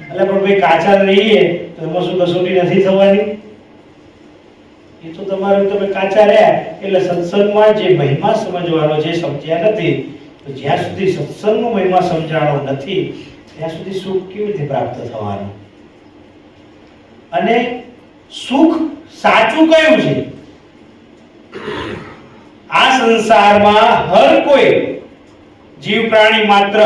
એટલે પણ ભાઈ કાચા રહીએ તો એમાં શું કસોટી નથી થવાની? એ તો તમારું, તમે કાચા રહ્યા એટલે સત્સંગમાં જે મહિમા સમજવાનો જે સમજ્યા નથી, તો જ્યાં સુધી સત્સંગનો મહિમા સમજાણો નથી ત્યાં સુધી સુખ કેવી રીતે પ્રાપ્ત થવાનું? અને સુખ સાચું કયું છે? આ સંસારમાં હર કોઈ જીવ પ્રાણી માત્ર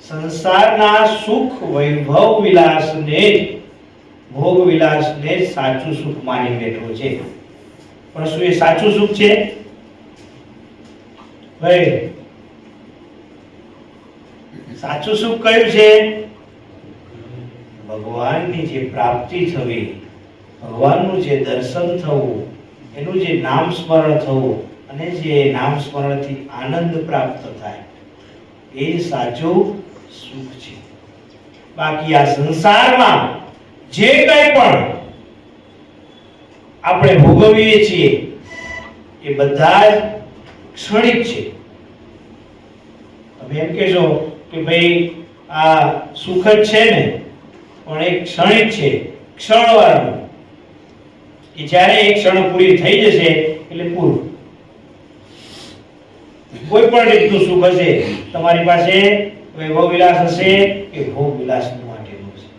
સંસારના સુખ વૈભવ વિલાસને, ભોગ વિલાસને સાચું સુખ માની બેઠો છે. પણ શું એ સાચું સુખ છે ભાઈ? સાચું સુખ કયું છે? ભગવાનની જે પ્રાપ્તિ થવી, ભગવાનનું જે દર્શન થવું, એનું જે નામ સ્મરણ થવું, અને જે નામ સ્મરણથી આનંદ પ્રાપ્ત થાય, એ સાચું સુખ છે. બાકી આ સંસારમાં જે કંઈ પણ આપણે ભોગવીએ છીએ એ બધા જ ક્ષણિક છે. તમે એમ કહેશો કે ભાઈ આ સુખ જ છે ને, પણ એ ક્ષણિક છે, ક્ષણવાળું. એ જ્યારે એક ક્ષણ પૂરી થઈ જશે એટલે પૂરું. કોઈ પણ રીતનું સુખ હશે, તમારી પાસે વૈભવ વિલાસ હશે કે ભોગ વિલાસ માટેનું હશે,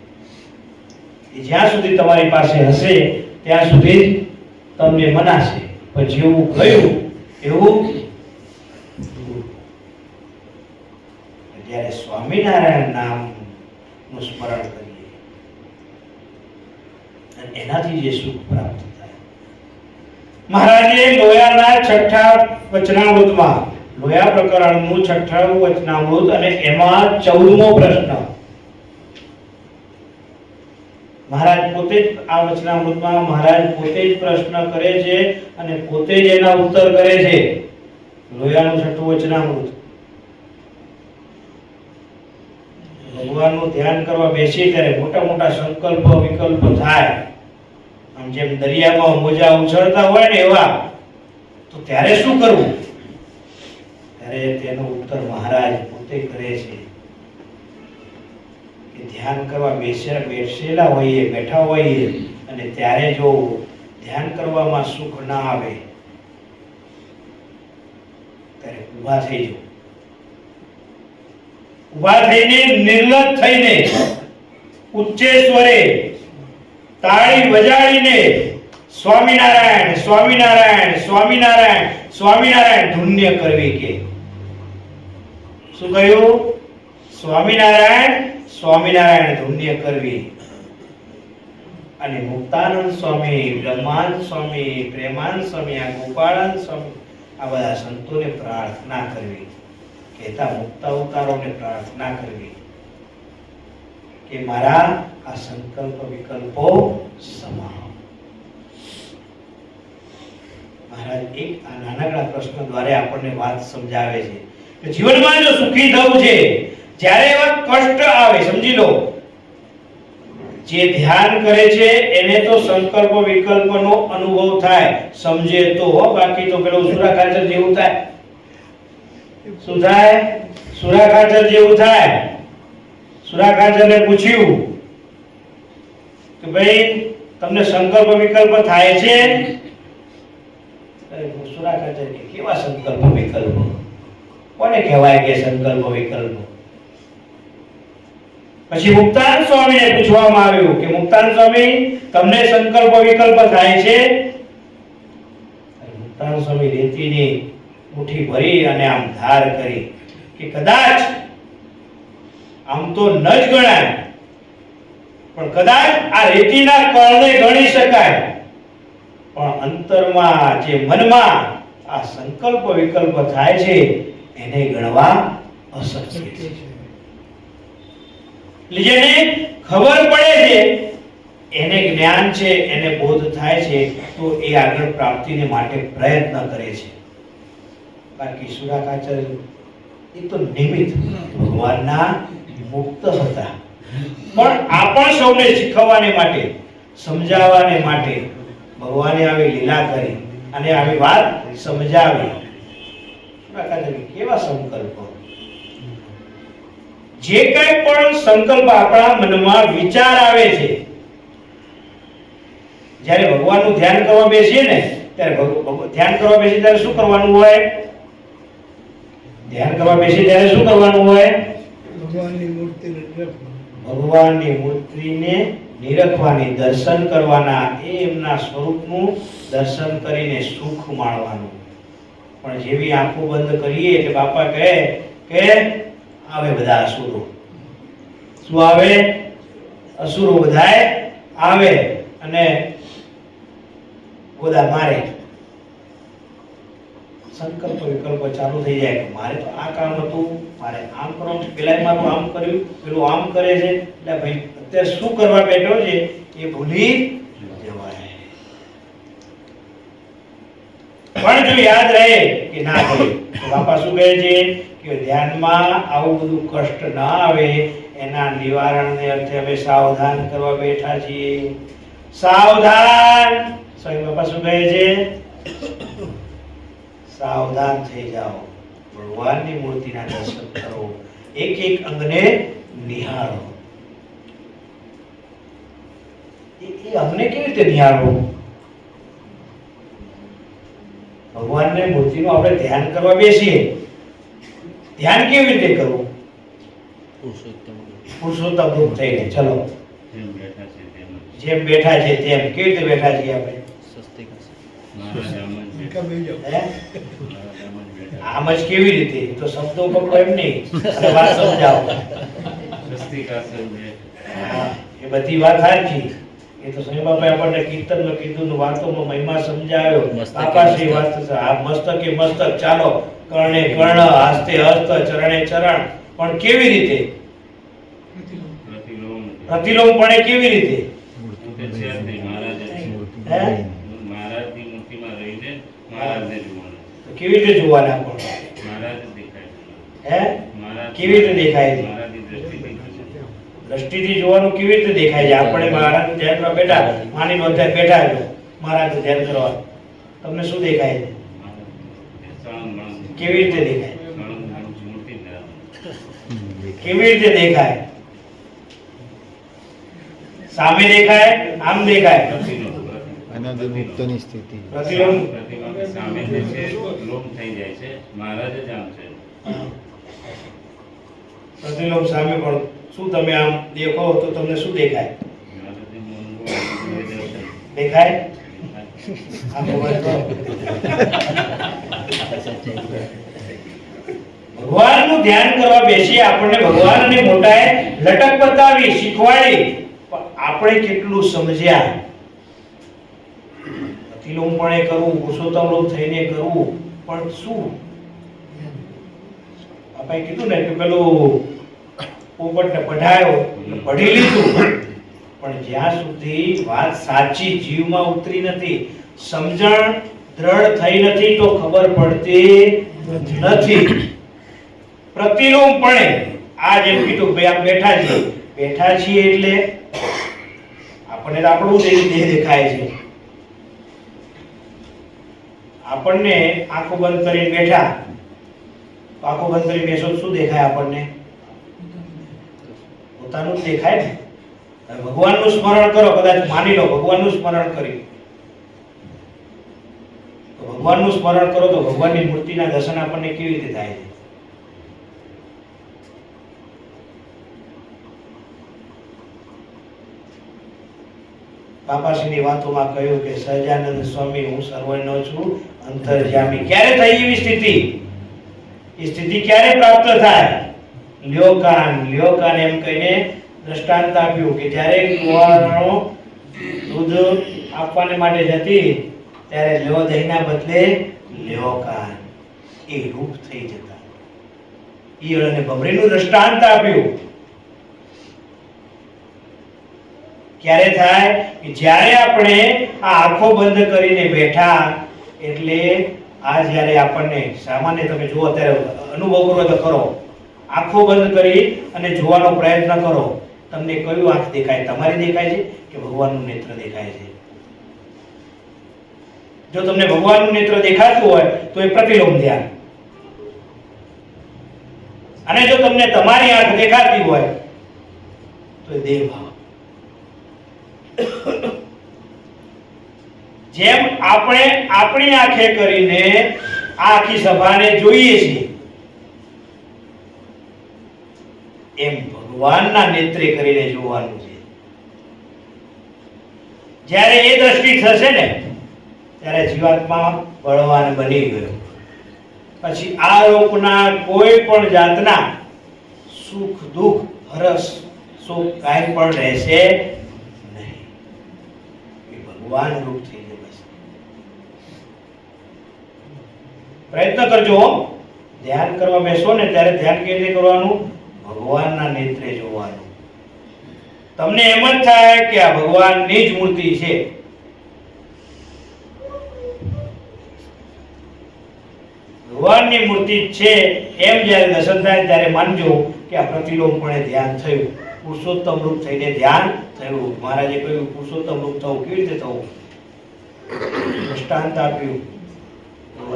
એ જ્યાં સુધી તમારી પાસે હશે ત્યાં સુધી તમને મનાશે. પણ જેવું ગયું એવું જ્યારે સ્વામિનારાયણ નામનું સ્મરણ કરીએ અને એનાથી જે સુખ પ્રાપ્ત થાય. મહારાજે લોયાના 6થા વચનામૃતમાં, લોયા પ્રકરણનું 6થું વચનામૃત અને એમાં 14મો પ્રશ્ન, મહારાજ પોતે જ આ વચનામૃતમાં મહારાજ પોતે જ પ્રશ્ન કરે છે અને પોતે જ એના ઉત્તર કરે છે. લોયાનું 6થું વચનામૃત. ભગવાનનું ધ્યાન કરવા બેસીએ ત્યારે મોટા મોટા સંકલ્પ વિકલ્પ થાય. આમ જેમ દરિયામાં મોજા ઉછળતા હોય ને એવા, તો ત્યારે શું કરવું? ત્યારે તેનો ઉત્તર મહારાજ પોતે કરે છે કે ધ્યાન કરવા બેસેલા હોઈએ, બેઠા હોઈએ, અને ત્યારે જો ધ્યાન કરવામાં સુખ ના આવે ત્યારે ઊભા થઈ જાઓ. ઊભા થઈને નિર્લજ થઈને ઉચ્ચે સ્વરે તાળી વજાડીને સ્વામિનારાયણ સ્વામિનારાયણ સ્વામિનારાયણ સ્વામિનારાયણ ધુન્ય કરવી. કે શું કહ્યું? સ્વામિનારાયણ સ્વામિનારાયણ ધૂન્ય કરવી અને મુક્તાનંદ સ્વામી, બ્રહ્માનંદ સ્વામી, પ્રેમાનંદ સ્વામી, આ ગોપાળાનંદ સ્વામી, આ બધા સંતોને પ્રાર્થના કરવી, કહેતા મુક્ત અવતારોને પ્રાર્થના કરવી કે મારા આ સંકલ્પ વિકલ્પો સમાવો. મહારાજ એક આ નાનકડા પ્રશ્ન દ્વારા આપણને વાત સમજાવે છે કે જીવનમાં જો સુખી થવું છે, જ્યારે એવા કષ્ટ આવે, સમજી લો, જે ધ્યાન કરે છે એને તો સંકલ્પ વિકલ્પનો અનુભવ થાય, સમજે તો, બાકી તો પેલો સુરા ખાચર જેવું થાય. શું થાય? સુરા ખાચર જેવું થાય. સુરા ખાચરને પૂછ્યું કે ભાઈ તમને સંકલ્પ વિકલ્પ થાય છે? સુરા ખાચર કે કેવા સંકલ્પ વિકલ્પ? કોને કહેવાય કે સંકલ્પ વિકલ્પ? પછી મુક્તાનંદ સ્વામીને પૂછવામાં આવ્યું કે મુક્તાનંદ સ્વામી, તમને સંકલ્પ વિકલ્પ થાય છે? મુક્તાનંદ સ્વામી રેતીની મુઠ્ઠી ભરી અને આમ ધાર કરી કે કદાચ આમ તો ન જ ગણાય, પણ કદાચ આ રેતીના કણને ગણી શકાય, પણ અંતરમાં જે મનમાં આ સંકલ્પ વિકલ્પ થાય છે એને ગણવા અશક્ય છે. જેને ખબર પડે છે, એને જ્ઞાન છે, એને બોધ થાય છે, તો એ આગળ પ્રાપ્તિને માટે પ્રયત્ન કરે છે. બાકી સુરા ખાચર એ તો નિમિત્ત ભગવાનના મુક્ત હતા, પણ આપણ સૌને શીખવવાને માટે, સમજાવવાને માટે ભગવાને આવી લીલા કરી અને આવી વાત સમજાવી. સુરા ખાચર કેવા સંકલ્પ! જે કંઈ પણ સંકલ્પ આપણા મનમાં વિચાર આવે છે, જ્યારે ભગવાનનું ધ્યાન કરવા બેસીએ ને, ત્યારે ધ્યાન કરવા બેસીએ ત્યારે શું કરવાનું હોય? ધ્યાન કરવા બેસીએ ત્યારે શું કરવાનું હોય? ભગવાનની મૂર્તિને નિરખવાની, દર્શન કરવાના, એ એમના સ્વરૂપનું દર્શન કરીને સુખ માણવાનું. પણ જેવી આંખો બંધ કરીએ એટલે બાપા કહે કે આવે બધા અસુરો. શું આવે? અસુરો બધાય આવે અને ગોદા મારે. સંકલ્પ વિકલ્પ ચાલુ થઈ જાય કે મારે તો આ કામ હતું, મારે આમ કરવાનું, પેલા મારું આમ કર્યું, પેલું આમ કરે છે, એટલે ભાઈ અત્યારે શું કરવા બેઠો છે એ ભૂલી જવાય. પણ જો યાદ રહે કે ના ભાઈ, તો બાપા શું કહે છે કે ધ્યાનમાં આવું બધું કષ્ટ ના આવે એના નિવારણને અર્થે અમે સાવધાન કરવા બેઠા છીએ. સાવધાન! સ્વામી બાપા શું કહે છે? સાવધાન થઈ જાઓ, ભગવાનની મૂર્તિના દર્શન કરો, એક એક અંગને નિહાળો. એ અંગને કેવી રીતે નિહાળો? ભગવાનની મૂર્તિનું આપણે ધ્યાન કરવા બેસીએ, ધ્યાન કેવી રીતે કરવું? પુરુષોત્તમ રૂપ થઈને. ચલો, જેમ બેઠા છે તેમ. કેવી રીતે બેઠા છીએ આપણે? આમ જ કેવી રીતે? તો શબ્દો પકડો એમ નહીં, અને વાત સમજાવો. એ બધી વાત સાચી. એ તો સ્વામી બાપાએ આપણને કીર્તનમાં કીધું, વાતોમાં મહિમા સમજાવ્યો. બાપાશ્રી વાત આ મસ્તકે મસ્તક, ચાલો, કર્ણે કર્ણ, હસ્તે હસ્ત, ચરણે ચરણ. પણ કેવી રીતે? પ્રતિલોમપણે કેવી રીતે? કેવી રીતે જોવાના? પણ કેવી રીતે દેખાય છે? દ્રષ્ટિથી જોવાનું કેવી રીતે દેખાય છે? આપણે મહારાજનું ધ્યાન કરવા બેઠા, માની લો અત્યારે બેઠા છો મહારાજનું ધ્યાન કરવા, તમને શું દેખાય છે? કેવી રીતે દેખાય? કેવી રીતે દેખાય? સામે દેખાય? આમ દેખાય? અનાદિમુક્તની સ્થિતિ. પ્રતિલોમ સામે જે છે લોમ થઈ જાય છે. મહારાજ જ આમ છે. પ્રતિલોમ સામે પણ શું તમે આમ દેખો તો તમને શું દેખાય? દેખાય? આમ ભગવાનનું ધ્યાન કરવા બેસી આપણને ભગવાનને મોટાએ લટક બતાવી શીખવાડી, પણ આપણે કેટલું સમજ્યા? અતિલોમપણે કરવું, પુરુષોત્તમ રૂપ થઈને કરવું, પણ શું? આપણે કીધું ને કે પેલું પોપટને પઢાયો, પઢી લીધું, પણ જ્યાં સુધી વાત સાચી જીવમાં ઉતરી નથી, સમજણ દ્રઢ થઈ નથી, તો ખબર પડતી નથી. પ્રતિલોમપણે આ જેમ કીધું ભાઈ આપ બેઠા છીએ એટલે આપણને તો આપણું દેહ દેખાય છે. આપણને આંખો બંધ કરીને બેઠા, આંખો બંધ કરીને બેસો શું દેખાય? આપણને પોતાનું જ દેખાય ને. ભગવાનનું સ્મરણ કરો, કદાચ માની લો ભગવાનનું સ્મરણ કરી, તો ભગવાનનું સ્મરણ કરો તો ભગવાનની મૂર્તિના દર્શન આપણને કેવી રીતે થાય છે? બાપાશ્રીની વાતોમાં કહ્યું કે સહજાનંદ સ્વામી હું સર્વનો છું, અંતર્યામી. ક્યારે થઈ એવી સ્થિતિ? એ સ્થિતિ ક્યારે પ્રાપ્ત થાય? લ્યોકાન એમ કહીને દ્રષ્ટાંત આપ્યું કે જ્યારે કુંવારો દૂધ આપવાને માટે જતી ત્યારે લ્યો દહીંના બદલે લ્યોકાન એ રૂપ થઈ જતા. ઈયળ અને ભમરીનું દ્રષ્ટાંત આપ્યું. ક્યારે થાય? કે જ્યારે આપણે આ આંખો બંધ કરીને બેઠા, એટલે આ જ્યારે આપણને સામાન્ય તમે જુઓ અત્યારે અનુભવ કરો તો કરો, આંખો બંધ કરી અને જોવાનો પ્રયત્ન કરો, તમને કયું આંખ દેખાય? તમારી દેખાય છે કે ભગવાનનું નેત્ર દેખાય છે? જો તમને ભગવાનનું નેત્ર દેખાતું હોય તો એ પ્રતિલોમ ધ્યાન, અને જો તમને તમારી આંખ દેખાતી હોય તો એ દેહ ભાવ. જેમ આપણે આપણી આંખે કરીને આ આખી સભાને જોઈએ છીએ, એમ ભગવાનના નેત્રે કરીને જોવાનું છે. જ્યારે એ દ્રષ્ટિ થશે ને ત્યારે જીવાત્મા બળવાન બની ગયો. પછી આ લોકના કોઈ પણ જાતના સુખ દુઃખ હરસ સુખ કાંઈ પણ રહેશે નહીં. એ ભગવાન રૂપ થઈ જશે. પ્રયત્ન કરજો, ધ્યાન કરવા બેસો ને ત્યારે ધ્યાન કેવી રીતે કરવાનું? ભગવાનના નેત્રે જોવાનું. તમને એમ જ થાય કે આ ભગવાનની જ મૂર્તિ છે. ભગવાનની મૂર્તિ છે એમ જ્યારે દર્શન થાય ત્યારે માનજો કે આ પ્રતિલોમપણે ધ્યાન થયું, પુરુષોત્તમ રૂપ થઈને ધ્યાન થયું. મહારાજે કહ્યું પુરુષોત્તમ રૂપ થવું કેવી રીતે થવું? દૃષ્ટાંત આપ્યું.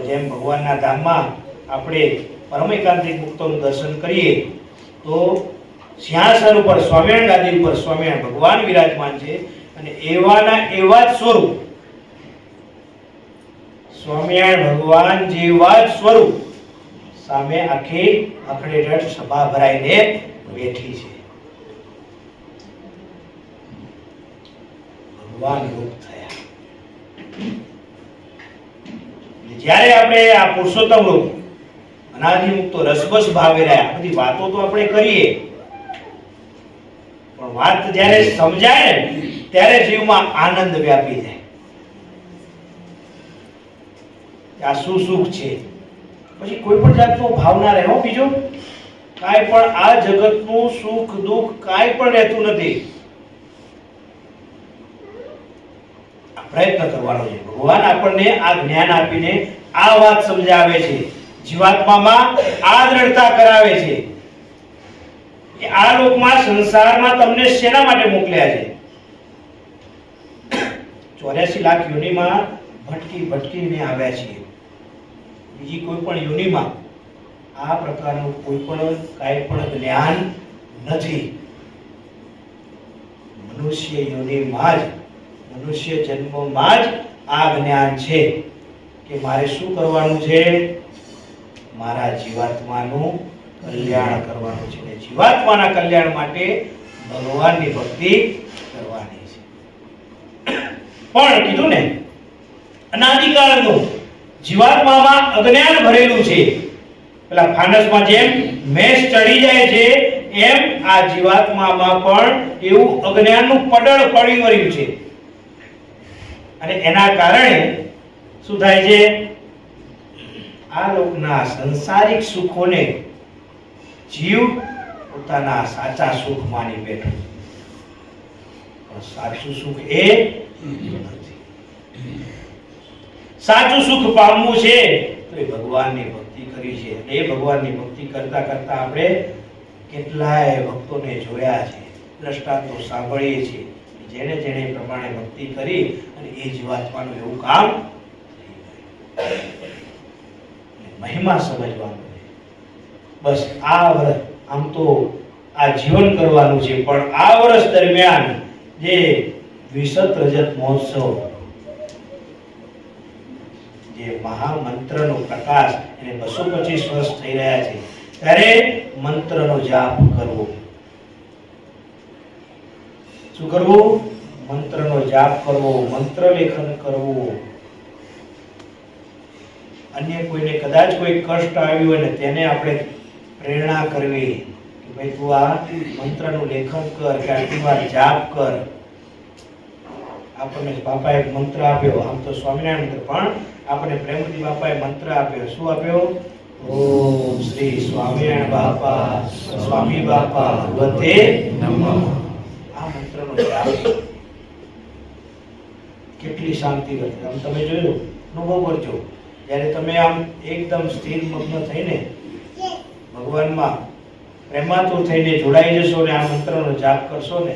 જેમ ભગવાનના ધામમાં આપણે પરમ એકાંતિક મુક્તોનું દર્શન કરીએ તો સિંહાસન ઉપર સ્વામિનારાયણ ગાદી ઉપર સ્વામિનારાયણ ભગવાન વિરાજમાન છે, અને એવાના એવા જ સ્વરૂપ સ્વામિનારાયણ ભગવાન જેવા જ સ્વરૂપ સામે આખી અખડેઠ સભા ભરાઈને બેઠી છે. ભગવાન રૂપ થયા. જ્યારે આપણે આ પુરુષોત્તમ રૂપ અનાદિમુક્ત રસબસ ભાવે રહ્યા, બધી વાતો તો આપણે કરીએ, પણ વાત જ્યારે સમજાય ને ત્યારે જીવમાં આનંદ વ્યાપી જાય. આ શું સુખ છે, પછી કોઈ પણ જાતનો ભાવ ના રહે. બીજો કાંઈ પણ આ જગતનું સુખ દુઃખ કાંઈ પણ રહેતું નથી. પ્રયત્ન કરવાનો છે. ભગવાન આપણને આ જ્ઞાન આપીને આ વાત સમજાવે છે, જીવાત્મામાં આ દ્રઢતા કરાવે છે કે આ લોકમાં સંસારમાં તમને શેના માટે મોકલ્યા છે? 84 લાખ યોનિમાં ભટકીને આવ્યા છીએ. બીજી કોઈ પણ યોનિમાં આ પ્રકારનું કોઈ પણ કાંઈ પણ જ્ઞાન નથી. મનુષ્ય યોનિમાં જ, મનુષ્ય જન્મમાં જ આ જ્ઞાન છે કે મારે શું કરવાનું છે? મારા જીવાત્માનું કલ્યાણ કરવાનું છે. જીવાત્માના કલ્યાણ માટે ભગવાનની ભક્તિ કરવાની છે. પણ કીધું ને અનાદિકાળનું જીવાત્મામાં અજ્ઞાન ભરેલું છે. પેલા ફાનસમાં જેમ મેષ ચડી જાય છે એમ આ જીવાત્મામાં પણ એવું અજ્ઞાનનું પડળ પડી વળ્યું છે અને એના કારણે શું થાય છે આ લોકના સંસારિક સુખોને જીવ પોતાના સાચા સુખ માની બેઠો પણ સાચું સુખ એ નથી. સાચું સુખ પામવું છે તો એ ભગવાનની ભક્તિ કરી છે. એ ભગવાનની ભક્તિ કરતા કરતા આપણે કેટલાય ભક્તોને જોયા છે, દ્રષ્ટાંતો સાંભળીએ છીએ, જેણે જેણે પ્રમાણે ભક્તિ કરી અને એ જીવાત્માનું એવું કામ મહિમા સમજવાનું. બસ આ વર્ષ આમ તો આ જીવન કરવાનું છે પણ આ વર્ષ દરમિયાન જે વિશત રજત મહોત્સવ જે મહામંત્રનો પ્રકાશ એને 225 વર્ષ થઈ રહ્યા છે ત્યારે મંત્રનો જાપ કરવો. શું કરવું? મંત્રનો જાપ કરવો, મંત્ર લેખન કરવું. અન્ય કોઈને કદાચ કોઈ કષ્ટ આવ્યું હોય ને તેને આપણે પ્રેરણા કરવી કે ભાઈ તું આ મંત્રનું લેખન કર કે આટલી વાર જાપ કર. આપણને બાપાએ મંત્ર આપ્યો, આમ તો સ્વામિનારાયણ મંત્ર, પણ આપણે પ્રેમજી બાપાએ મંત્ર આપ્યો. શું આપ્યો? ઓમ શ્રી સ્વામિનારાયણ બાપા સ્વામી બાપા ભગવતે નમઃ. આ મંત્રનો જાપ કેટલી શાંતિ રહે. આમ તમે જોયું, અનુભવ કરજો. જ્યારે તમે આમ એકદમ સ્થિર મગ્ન થઈને ભગવાનમાં પ્રેમાતુર થઈને જોડાઈ જશો ને આ મંત્રનો જાપ કરશો ને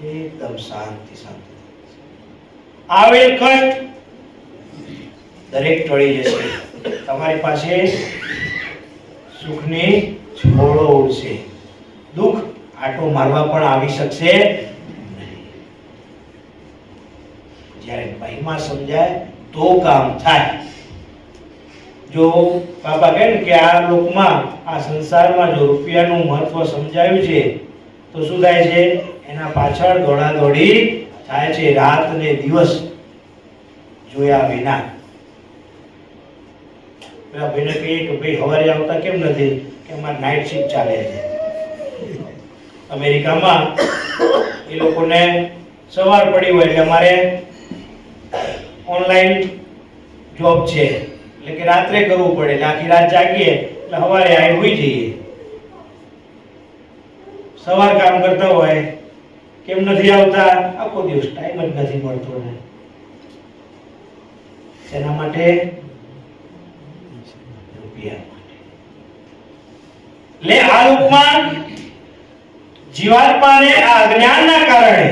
એકદમ શાંતિ શાંતિ. આવેલ કષ્ટ દરેક ટળી જશે. તમારી પાસે સુખની છોડો ઉડશે. દુઃખ આટો મારવા પણ આવી શકશે નહીં. જ્યારે મહિમા સમજાય તો કામ થાય. જો બાપા કહે ને કે આ લોકમાં આ સંસારમાં જો રૂપિયાનું મહત્વ સમજાયું છે તો શું થાય છે? એના પાછળ દોડાદોડી થાય છે રાત ને દિવસ જોયા વિના. પેલા ભાઈને કહીએ કે ભાઈ સવારે આવતા કેમ નથી? કે અમારે નાઇટ શિફ્ટ ચાલે છે. અમેરિકામાં એ લોકોને સવાર પડી હોય એટલે અમારે ઓનલાઈન જોબ છે એટલે કે રાત્રે કરવું પડે. એટલે આખી રાત જાગીએ એટલે સવારે આવી હોઈ જઈએ. સવાર કામ કરતા હોય કેમ નથી આવતા? આખો દિવસ ટાઈમ જ નથી મળતો ને. શેના માટે? રૂપિયા માટે. એટલે આ લોકમાં જીવાત્માને આ અજ્ઞાનના કારણે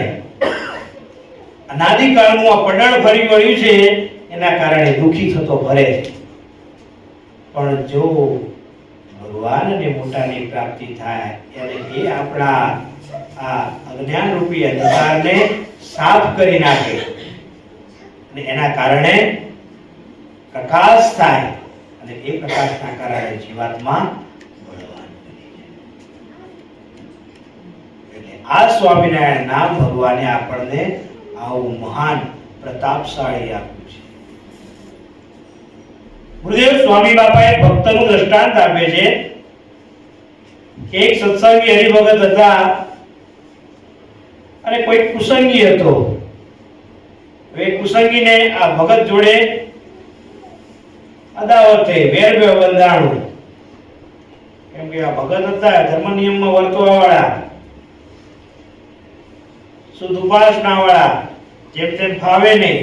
અનાદિકાળનું આ પડળ ફરી વળ્યું છે એના કારણે દુઃખી થતો ભરે છે. પણ જો ભગવાનને મોટાની પ્રાપ્તિ થાય ત્યારે એ આપણા આ અજ્ઞાન રૂપી અંધકારને સાફ કરી નાખે અને એના કારણે પ્રકાશ થાય અને એ પ્રકાશના કારણે જીવાત્મા બળવાન બની જાય. એટલે આ સ્વામિનારાયણ નામ ભગવાને આપણને આવું મહાન પ્રતાપશાળી આપ્યું છે. ગુરુદેવ સ્વામી બાપા એક ભક્તનું દ્રષ્ટાંત આપે છે. એક સત્સંગી હરિભગત હતા અને કોઈ કુસંગી હતો. એ કુસંગીને આ ભગત જોડે અદાવત થઈ, વેર બંધાણું. કેમ કે આ ભગત હતા ધર્મ નિયમમાં વર્તવા વાળા, શુદ્ધ ઉપાસના વાળા, જેમ તેમ ફાવે નહીં.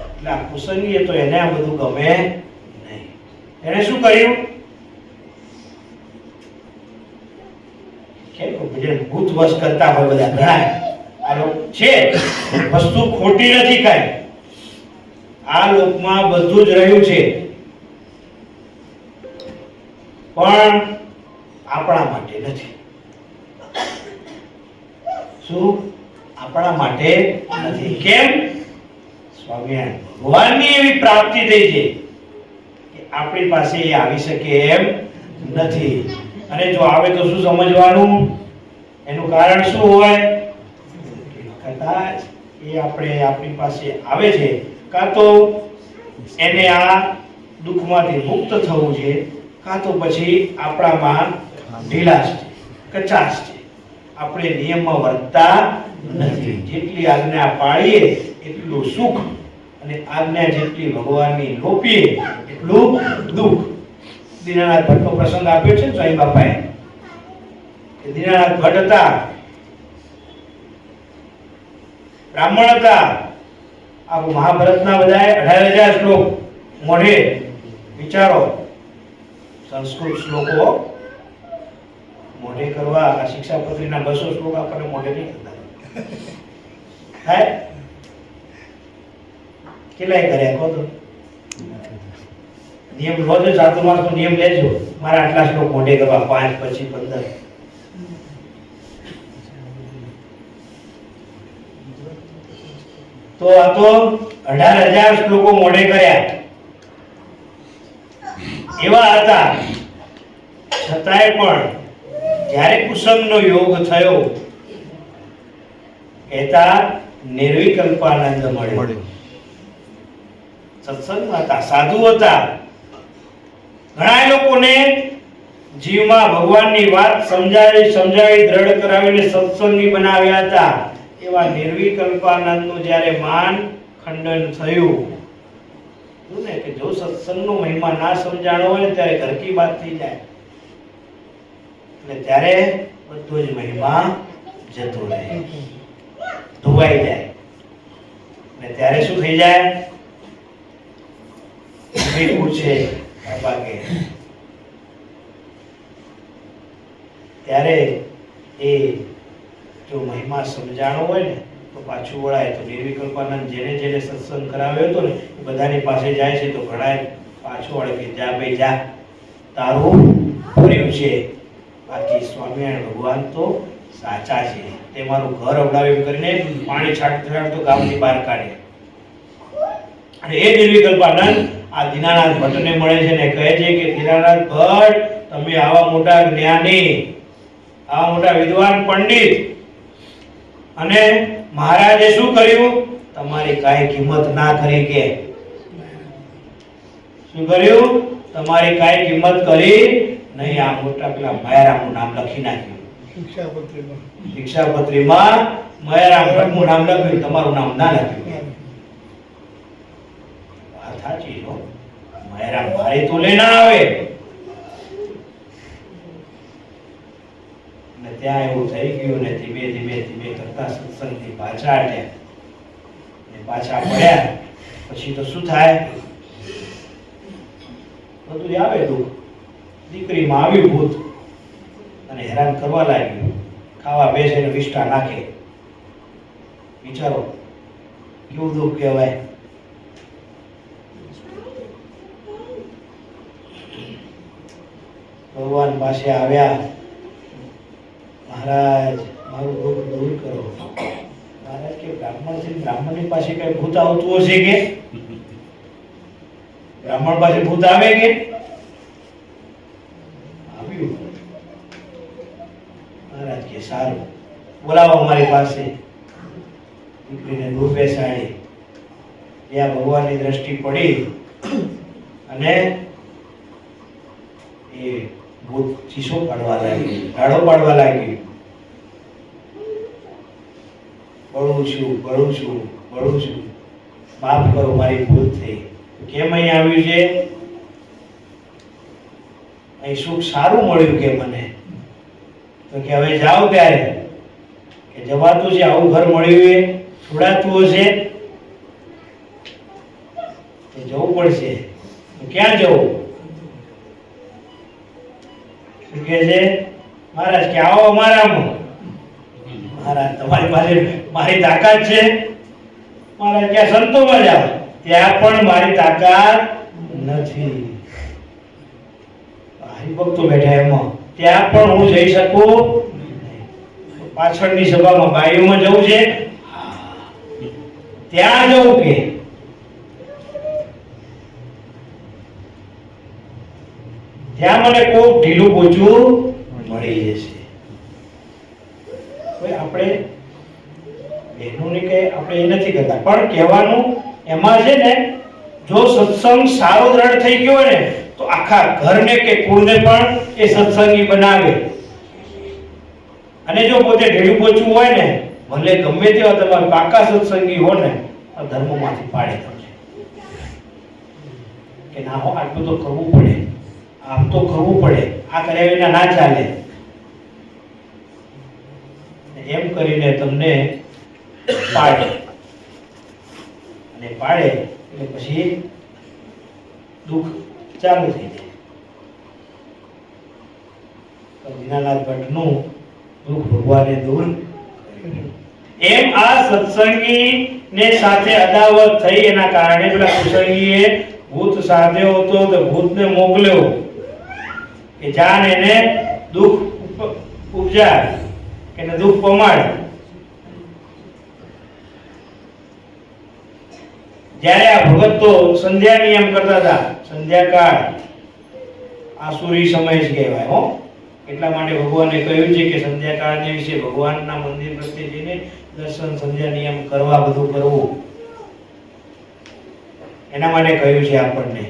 એટલે આ કુસંગી હતો, એને આ બધું ગમે નહીં. એને શું કર્યું? કે ભૂત વશ કરતા હોય બધા ઘણા. આ લોક છે વસ્તુ ખોટી નથી કાંઈ. આ લોકમાં બધું જ રહ્યું છે પણ આપણા માટે નથી. શું? આપણા માટે નથી. કેમ? સ્વામિનારાયણ ભગવાનની એવી પ્રાપ્તિ થઈ છે કે આપણી પાસે એ આવી શકે એમ નથી. અને જો આવે તો શું સમજવાનું? એનું કારણ શું હોય? કદાચ એ આપણી પાસે આવે છે કાં તો એને આ દુઃખમાંથી મુક્ત થવું છે, કાં તો પછી આપણામાં ઢીલાશ છે, કચાશ છે, આપણે નિયમમાં વર્તતા નથી. જેટલી આજ્ઞા પાળીએ એટલું સુખ, અને આજ્ઞા જેટલી ભગવાનની લોપીએ એટલું દુઃખ. દીનાનાથ ભટ્ટનો પ્રસંગ આપ્યો છે સ્વામી બાપાએ. કે દીનાનાથ ભટ્ટ હતા, બ્રાહ્મણ હતા. આ મહાભારતના બધાએ 18,000 શ્લોક મોઢે વિચારો, સંસ્કૃત શ્લોકો મોઢે કરવા. આ શિક્ષાપત્રીના 200 શ્લોક આપણને મોઢે નહીં થતા થાય. કેટલાય કર્યા કહો તો? નિયમ લો છો, ચાતુર્માસનો નિયમ લેજો. મારા આટલા શ્લોક મોઢે કરવા, 5 પછી 15. તો આ તો 18,000 શ્લોકો મોઢે કર્યા એવા હતા. છતાંય પણ જ્યારે કુસંગનો યોગ થયો, કહેતા નિર્વિકલ્પાનંદ મળ્યો. સત્સંગમાં હતા, સાધુ હતા. ઘણા લોકોને જીવમાં ભગવાનની વાત સમજાવી દ્રઢ કરાવીને સત્સંગી બનાવ્યા હતા. એવા નિર્વિકલ્પાનંદનું જ્યારે માન ખંડન થયું ને, કે જો સત્સંગનો મહિમા ના સમજાણો હોય ને ત્યારે ઘર કી વાત થઈ જાય, એટલે ત્યારે બધો જ મહિમા જતો રહે, ધોવાઈ જાય. અને ત્યારે શું થઈ જાય? પૂછે બાબા કે ત્યારે એ જો મહિમા સમજાણો હોય ને તો પાછું વળાય. તો નિર્વિકલ્પાનંદ જેને જેને સત્સંગ કરાવ્યો હતો ને એ બધાની પાસે જાય છે, તો ઘણા પાછું વળે કે જા ભાઈ જા, તારું ભર્યું છે. બાકી સ્વામિનારાયણ ભગવાન તો સાચા છે. તે મારું ઘર અવડાવ્યું કરીને પાણી છાંટતો ગામની બહાર કાઢે. અને એ નિર્વિકલ્પાનંદ આ દીનાનાથ ભટ્ટને મળે છે ને કહે છે કે દીનાનાથ ભટ્ટ, તમે આવા મોટા જ્ઞાની, આવા મોટા વિદ્વાન પંડિત, અને મહારાજે શું કર્યું? તમારી કાંઈ કિંમત ના કરી. કે શું કર્યું? તમારી કાંઈ કિંમત કરી નહીં. આ મોટા પેલા મયારામનું નામ લખી નાખ્યું શિક્ષાપત્રીમાં. મયારામ ભટ્ટનું નામ લખ્યું, તમારું નામ ના લખ્યું. વાત સાચી છે. મયારામ મારી તો લઈને આવે. ને ત્યાં એવું થઈ ગયું ને ધીમે ધીમે ધીમે કરતા સત્સંગથી પાછા હટ્યા ને પાછા પડ્યા. પછી તો શું થાય? બધું આવે દુઃખ. દીકરીમાં આવ્યું ભૂત અને હેરાન કરવા લાગ્યું. ખાવા બેસે ને વિષ્ટા નાખે. વિચારો કેવું દુઃખ કહેવાય. ભગવાન પાસે આવ્યા, મહારાજ મારું દુઃખ દૂર કરો. મહારાજ કે બ્રાહ્મણની પાસે કઈ ભૂત આવતું હશે? કે બ્રાહ્મણ પાસે ભૂત આવે? કે આવ્યું. મહારાજ કે સારું, બોલાવો અમારી પાસે. દીકરીને દૂર બેસાડી. ત્યાં ભગવાનની દ્રષ્ટિ પડી અને એ ભૂત ચીસો પાડવા લાગ્યું, ઢાળો પાડવા લાગ્યું. બળું છું, માફ કરો, મારી ભૂલ થઈ. કેમ અહીં આવ્યું છે? અહીં સુખ સારું મળ્યું કે મને? તો કે હવે જાઓ. ત્યારે કે જવાતું છે? આવું ઘર મળ્યું એ છોડાતું હશે? જવું પડશે. તો ક્યાં જવું? શું કહે છે? મહારાજ કે આવો અમારામાં. મહારાજ તમારી પાસે મારી તાકાત છે? મહારાજ કે સંતોમાં જાઓ. ત્યાં પણ મારી તાકાત નથી. હરિભક્તો બેઠા એમાં, ત્યાં પણ હું જઈ શકું? પાછળની સભામાં બાઈઓમાં જવું છે, ત્યાં જવું કે ત્યાં મને કોઈ ઢીલું પોચું મળી જશે. કોઈ આપણે બહેનોને કે આપણે એ નથી કરતા, પણ કહેવાનું એમાં છે ને જો સત્સંગ સારો દ્રઢ થઈ ગયો હોય ને તો આખા ઘરને કે કુળને પણ એ સત્સંગી બનાવે. અને જો પોતે ઢેડું પોચું હોય ને, ભલે ગમે તેવા તમારા પાકા સત્સંગી હો ને, આ ધર્મમાંથી પાડે તમને કે ના હો આટલું તો કરવું પડે, આમ તો કરવું પડે, આ કર્યા વિના ના ચાલે. એમ કરીને તમને પાડે, અને પાડે એટલે પછી દુઃખ ચાલુ થઈ જાય. તો દીનાનાથ ભટ્ટનું દુઃખ ભગવાને દૂર કર્યું. એમ આ સત્સંગી ને સાથે અદાવત થઈ, એના કારણે પેલા કુસંગીએ ભૂત સાધ્યો હતો તો ભૂતને મોકલ્યો કે જાન એને દુઃખ ઉપજાર, એને દુઃખ પમાડ. જ્યારે આ ભગત તો સંધ્યા નિયમ કરતા હતા, સંધ્યાકાળ આસુરી સમય જ કહેવાય હો. એટલા માટે ભગવાને કહ્યું છે કે સંધ્યાકાળને વિશે ભગવાનના મંદિર પ્રત્યે જઈને દર્શન, સંધ્યા નિયમ કરવા, બધું કરવું, એના માટે કહ્યું છે આપણને.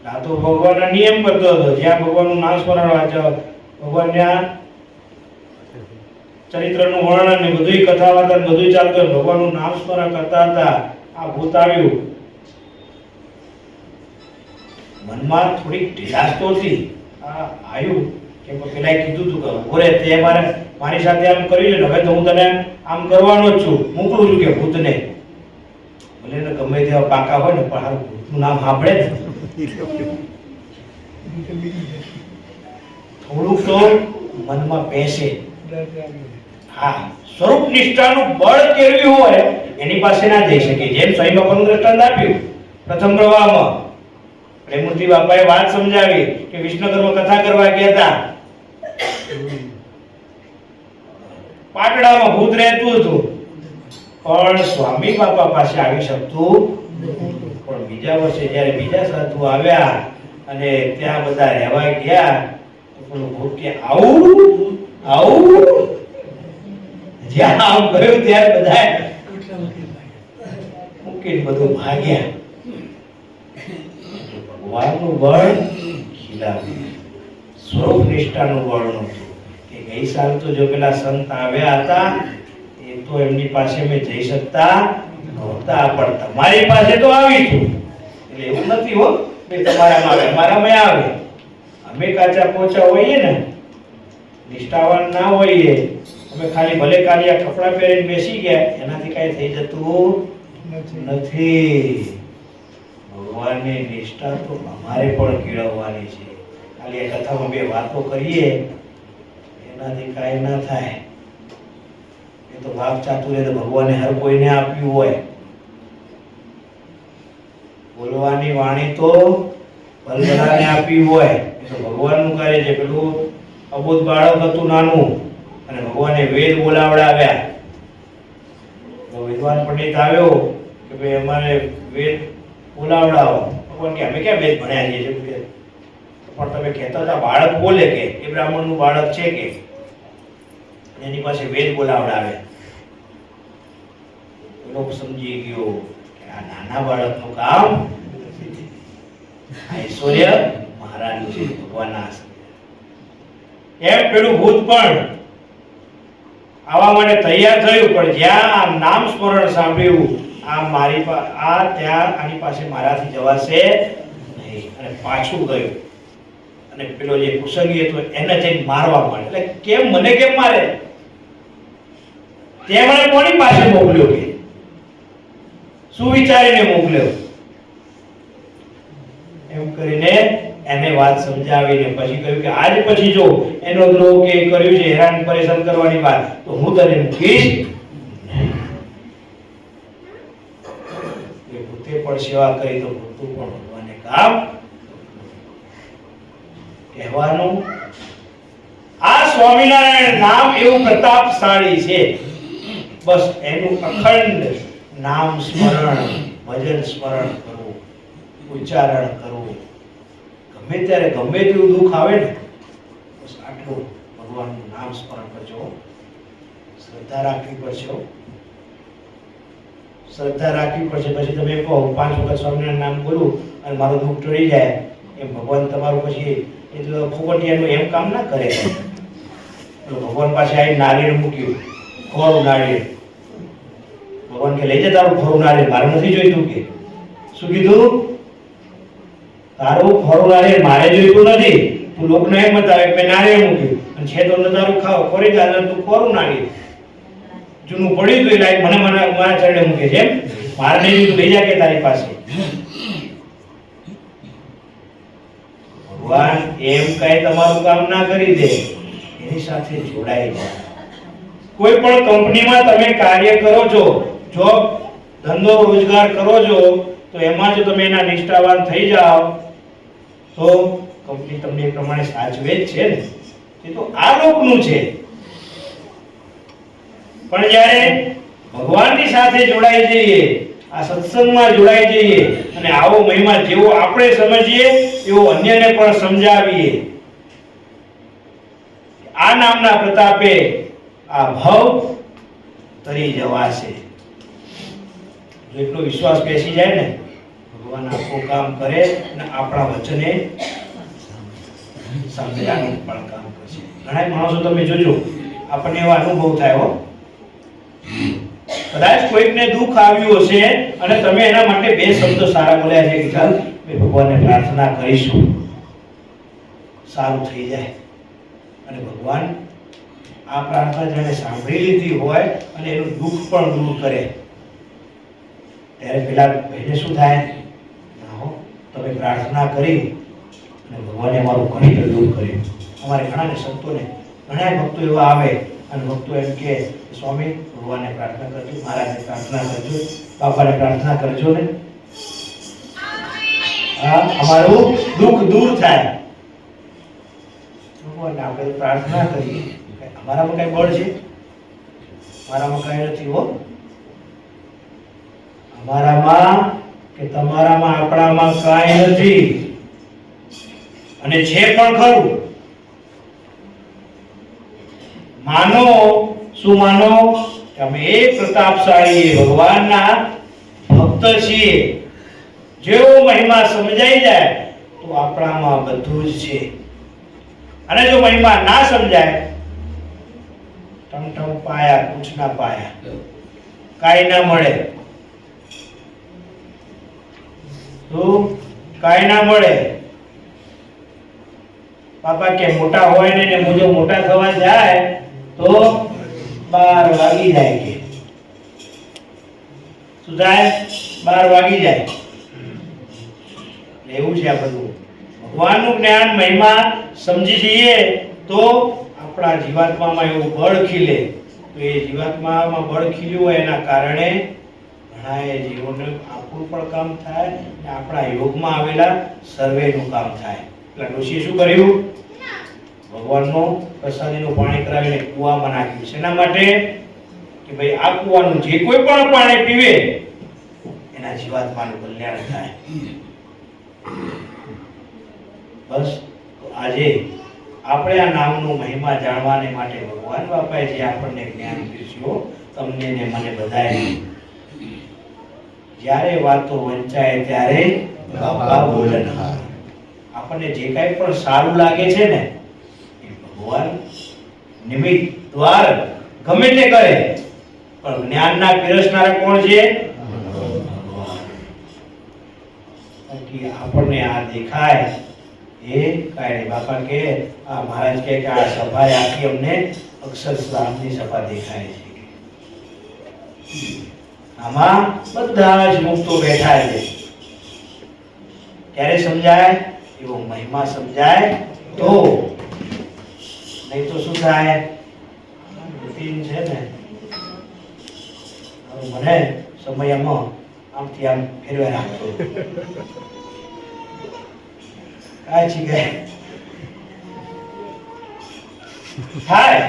આ તો ભગવાનના નિયમ કરતો હતો. જ્યાં ભગવાનનું નામ સ્મરણ વાંચો, ભગવાનના ચરિત્રનું વર્ણન ને બધું કથા વાર્તા બધું ચાલતું, ભગવાનનું નામ સ્મરણ કરતા હતા. આ ભૂત આવ્યું, મનમાં થોડીક ઢીલાસ તો હતી. આ આવ્યું કે પેલા કીધું તું કે ઓરે તે મારી સાથે આમ કર્યું છે ને, હવે તો હું તને આમ કરવાનો જ છું, મોકલું છું કે ભૂતને. ભલે ને ગમે તેવા પાકા હોય ને, પણ આ ભૂતનું નામ સાંભળે ને થોડુંક તો મનમાં બેસે. હા, સ્વરૂપ નિષ્ઠાનું બળ કેળવ્યું હોય એની પાસે ના જઈ શકે. જેમ સ્વામી બાપાનું દ્રષ્ટાંત આપ્યું પ્રથમ પ્રવાહમાં, પ્રેમમૂર્તિ બાપાએ વાત સમજાવી કે વિષ્ણુધર્મ કથા કરવા ગયા હતા, પાટડામાં ભૂત રહેતું હતું, પણ સ્વામી બાપા પાસે આવી શકતું. પણ બીજા વર્ષે જ્યારે બીજા સાધુ આવ્યા અને ત્યાં બધા રહેવા ગયા, તો પેલું ભૂત કે આવું આવું, જ્યાં આમ ગયું ત્યારે બધા મૂકીને બધું ભાગ્યા. ભગવાનનું બળ ખીલાવ્યું, સ્વરૂપ નિષ્ઠાનું બળ નહોતું. કે ગઈ સાલ તો જો પેલા સંત આવ્યા હતા એ તો એમની પાસે મેં જઈ શકતા નહોતા, પણ તમારી પાસે તો આવી છું. એટલે એવું નથી હો કે તમારામાં આવે, અમારામાં આવે. અમે કાચા પોચા હોઈએ ને, નિષ્ઠાવાન ના હોઈએ, અમે ખાલી ભલે ખાલી આ કપડાં પહેરીને બેસી ગયા, એનાથી કાંઈ થઈ જતું નથી. ભગવાનની નિષ્ઠા તો અમારે પણ કેળવવાની છે. ખાલી આ કથામાં બે વાતો કરીએ એનાથી કાંઈ ના થાય. એ તો વાક ચાતુર્ય તો ભગવાને હર કોઈને આપ્યું હોય. બોલવાની વાણી તો ભલભલાને આપી હોય, એ તો ભગવાનનું કાર્ય છે. પેલું અબોધ બાળક હતું નાનું, અને ભગવાને વેદ બોલાવડાવ્યા. વિદ્વાન પંડિત આવ્યો કે ભાઈ અમારે વેદ બોલાવડાવો. ભગવાન કે અમે ક્યાં વેદ ભણ્યા છીએ? પણ તમે કહેતા હતા બાળક બોલે કે એ બ્રાહ્મણનું બાળક છે કે, એની પાસે વેદ બોલાવડાવ્યા. લોકો સમજી ગયો કે આ નાના બાળકનું કામ ઐશ્વર્ય મહારાજનું છે, ભગવાનના આશ્રય. એમ પેલું ભૂત પણ આવા માટે તૈયાર થયું, પણ જ્યાં નામ સ્મરણ સાંભળ્યું, આ મારી આ ત્યાં આની પાસે મારાથી જવાશે નહીં, અને પાછું ગયું. અને પેલો જે કુસંગી હતો એને જઈને મારવા માંડ્યો. એટલે કેમ મને કેમ મારે? તે મને કોની પાસે મોકલ્યો? કે શું વિચારીને મોકલ્યો? એમ કરીને એને વાત સમજાવીને પછી કહ્યું કે આજ પછી જો એનો દ્રોહ કે કર્યું છે, હેરાન પરેશાન કરવાની વાત, તો હું તને મૂકીશ. એ ભૂતે પણ સેવા કરી તો ભૂતું પણ ભગવાને કામ કહેવાનું. આ સ્વામિનારાયણ નામ એવું પ્રતાપશાળી છે. બસ એનું અખંડ નામ સ્મરણ, ભજન સ્મરણ કરવું, ઉચ્ચારણ કરવું. ગમે ત્યારે ગમે તેવું દુઃખ આવે ને, બસ આટલું ભગવાનનું નામ સ્મરણ કરજો, શ્રદ્ધા રાખવી પડશે. શ્રદ્ધા રાખવી પડશે. પછી તમે કહો 5 વખત સ્વામિનારાયણ નામ બોલું અને મારું દુઃખ ટળી જાય, એમ ભગવાન તમારું પછી એટલે ફોગટિયાનું એમ કામ ના કરે. ભગવાન પાસે આવી નારિયેળ મૂક્યું, ખોરું નારિયેળ. ભગવાન કે લઈ જા તારું ખોરું નારિયેળ, મારે નથી જોઈતું. કે શું કીધું? તારું ખોરું નારિયેળ મારે જોઈતું નથી. તું લોકને એમ બતાવે કે મેં નારિયેળ મૂક્યું અને છે તો તારું ખાવ ખોરી જા, તું ખોરું નારિયેળ જૂનું પડ્યું તો એ લાઈટ મને મારા ચરણે મૂકે છે. એમ મારે નહીં જોઈતું, લઈ જા કે તારી પાસે. ભગવાન એમ કઈ તમારું કામ ના કરી દે, એની સાથે જોડાઈ જાય. કોઈ પણ કંપનીમાં તમે કાર્ય કરો છો, જોબ ધંધો રોજગાર કરો છો, તો એમાં જો તમે એના નિષ્ઠાવાન થઈ જાઓ તો કંપની તમને એ પ્રમાણે સાચવે જ છે ને. એ તો આ લોકનું છે. પણ જ્યારે ભગવાનની સાથે જોડાઈ જઈએ, આ સત્સંગમાં જોડાઈ જઈએ અને આવો મહિમા જેવો આપણે સમજીએ એવો અન્યને પણ સમજાવીએ, આ નામના પ્રતાપે આ ભવ તરી જવાશે. જો એટલો વિશ્વાસ બેસી જાય ને, ભગવાન આખું કામ કરે અને આપણા વચને સાંભળવાનું પણ કામ કરશે. ઘણા માણસો તમે જોજો, આપણને એવો અનુભવ થાય હો, કદાચ કોઈકને દુઃખ આવ્યું હશે અને તમે એના માટે 2 શબ્દો સારા બોલ્યા છે કે ચાલ ભગવાનને પ્રાર્થના કરીશું, સારું થઈ જાય. અને ભગવાન આ પ્રાર્થના જેને સાંભળી લીધી હોય અને એનું દુઃખ પણ દૂર કરે, ત્યારે પેલા ભાઈને શું થાય? તમે પ્રાર્થના કરી અને ભગવાને અમારું ઘણી દૂર કર્યું. અમારે ઘણા સંતોને ઘણા ભક્તો એવા આવે અને ભક્તો એમ કે સ્વામી ભગવાનને પ્રાર્થના કરજો, મહારાજને પ્રાર્થના કરજો, બાપાને પ્રાર્થના કરજો ને અમારું દુઃખ દૂર થાય. ભગવાનને આપણે પ્રાર્થના કરીએ, અમારામાં કઈ બળ છે? મારામાં કઈ નથી હો. અમારામાં કે તમારામાં આપણામાં કાંઈ નથી. અને છે પણ ખરું. માનો, શું માનો? કે અમે એક પ્રતાપશાળી ભગવાનના ભક્ત છીએ. જેવો મહિમા સમજાઈ જાય તો આપણામાં બધું જ છે. અને જો મહિમા ના સમજાય, ટમટમ પાયા કુછ ના પાયા, કાઈ ના મળે. તો કાઈ ના મળે. પાપા કે મોટા હોય ને મુજો મોટા થવા જાય તો 12 વાગી જાય. કે શું થાય? 12 વાગી જાય. એવું છે આ બધું. ભગવાનનું જ્ઞાન મહિમા સમજી જઈએ તો આપણા જીવાત્મામાં એવું બળ ખીલે. તો એ જીવાત્મામાં બળ ખીલ્યું હોય એના કારણે ઘણા એ જીવોને આપણું પણ કામ થાય અને આપણા યોગમાં આવેલા સર્વેનું કામ થાય. એટલે ઋષિએ શું કર્યું? ભગવાનનો પ્રસાદીનું પાણી કરાવીને કૂવામાં નાખ્યું. શેના માટે? કે ભાઈ આ કૂવાનું જે કોઈ પણ પાણી પીવે એના જીવાત્માનું કલ્યાણ થાય. બસ તો આજે આપણે આ નામનો મહિમા જાણવાને માટે ભગવાન બાપાએ જે આપણને જ્ઞાન પીરસ્યું, તમને ને મને બધાએ, જ્યારે વાતો વંચાય ત્યારે બાપા બોલનહાર. આપણને જે કાંઈ પણ સારું લાગે છે ને એ ભગવાન નિમિત્ત દ્વાર ગમે તે કરે, પણ જ્ઞાનના પીરસનારા કોણ છે? ભગવાન. આપણને આ દેખાય એ કાંઈ બાપા કે આ મહારાજ કે આ સભા આખી અમને અક્ષરધામની સભા દેખાય છે. આમાં બધા જ મુક્તો બેઠા છે. ક્યારે સમજાય? એવો મહિમા સમજાય તો. નહીં તો શું થાય? રૂટીન છે ને, મને સમયમાં આમથી આમ ફેરવે રાખતો કાંઈ છે કે થાય,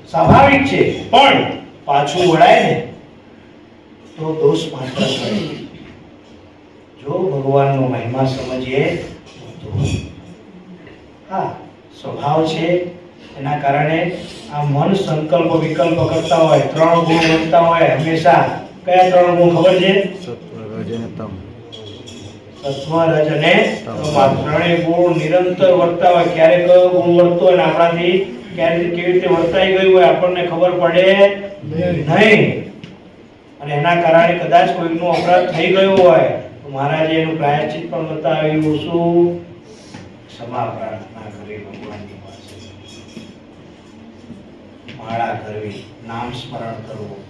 સ્વાભાવિક છે. પણ પાછું વળાય ને તો દોષ માત્ર કરે. જો ભગવાનનો મહિમા સમજીએ તો હા સ્વભાવ છે, એના કારણે આ મન સંકલ્પ વિકલ્પ કરતા હોય, 3 ગુણ બનતા હોય હંમેશા, કયા 3 ગુણ ખબર છે? સત્વ રજ અને તમ. સત્વ રજ અને તમ. આ ત્રણેય ગુણ નિરંતર વર્તા હોય. ક્યારે કયો ગુણ વર્તો હોય અને આપણાથી ક્યારે કેવી રીતે વર્તાઈ ગયું હોય આપણને ખબર પડે નહીં. અને એના કારણે કદાચ કોઈનો અપરાધ થઈ ગયો હોય તો મહારાજે એનું પ્રાયશ્ચિત પણ બતાવ્યું. શું? ક્ષમા પ્રાર્થના કરી ભગવાનની પાસે, માળા કરવી, નામ સ્મરણ કરવું,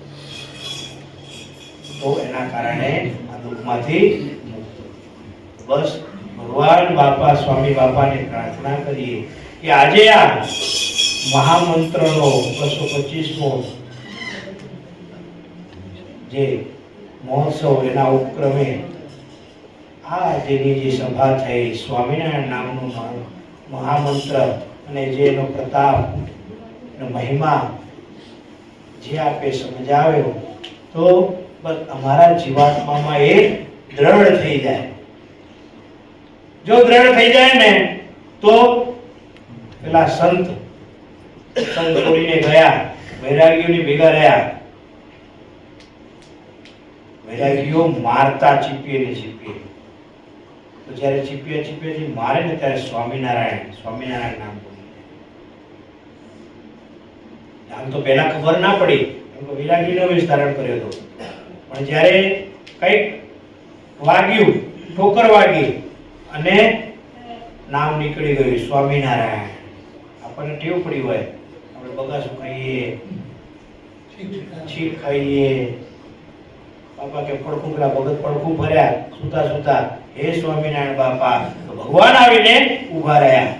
તો એના કારણે આ દુઃખમાંથી મુક્ત. બસ ભગવાન બાપા સ્વામી બાપાને પ્રાર્થના કરીએ કે આજે આ મહામંત્રનો 225મો જે મહોત્સવ એના ઉપક્રમે આ જેની જે સભા થઈ, સ્વામિનારાયણ નામનું મહામંત્ર અને જે એનો પ્રતાપ અને મહિમા જે આપે સમજાવ્યો, તો બસ અમારા જીવાત્મામાં એ દ્રઢ થઈ જાય. જો દ્રઢ થઈ જાય ને તો પેલા સંત છોડીને ગયા, વૈરાગીઓની ભેગા રહ્યા. વૈરાગીઓ મારતા ચીપીએ ને ચીપીએ, તો જ્યારે ચીપીએ મારે ને ત્યારે સ્વામિનારાયણ નામ બોલી. આમ તો પહેલા ખબર ના પડી, કેમ કે વૈરાગીનો વેશ ધારણ કર્યો હતો. પણ જ્યારે કંઈક વાગ્યું, ઠોકર વાગી અને નામ નીકળી ગયું સ્વામિનારાયણ. આપણને ટેવ પડી હોય, આપણે બગાસું ખાઈએ, છીક ખાઈએ, બાપા કે પડખું પેલા ભગત પડખું ભર્યા સુતા સુતા, હે સ્વામિનારાયણ બાપા, તો ભગવાન આવીને ઊભા રહ્યા.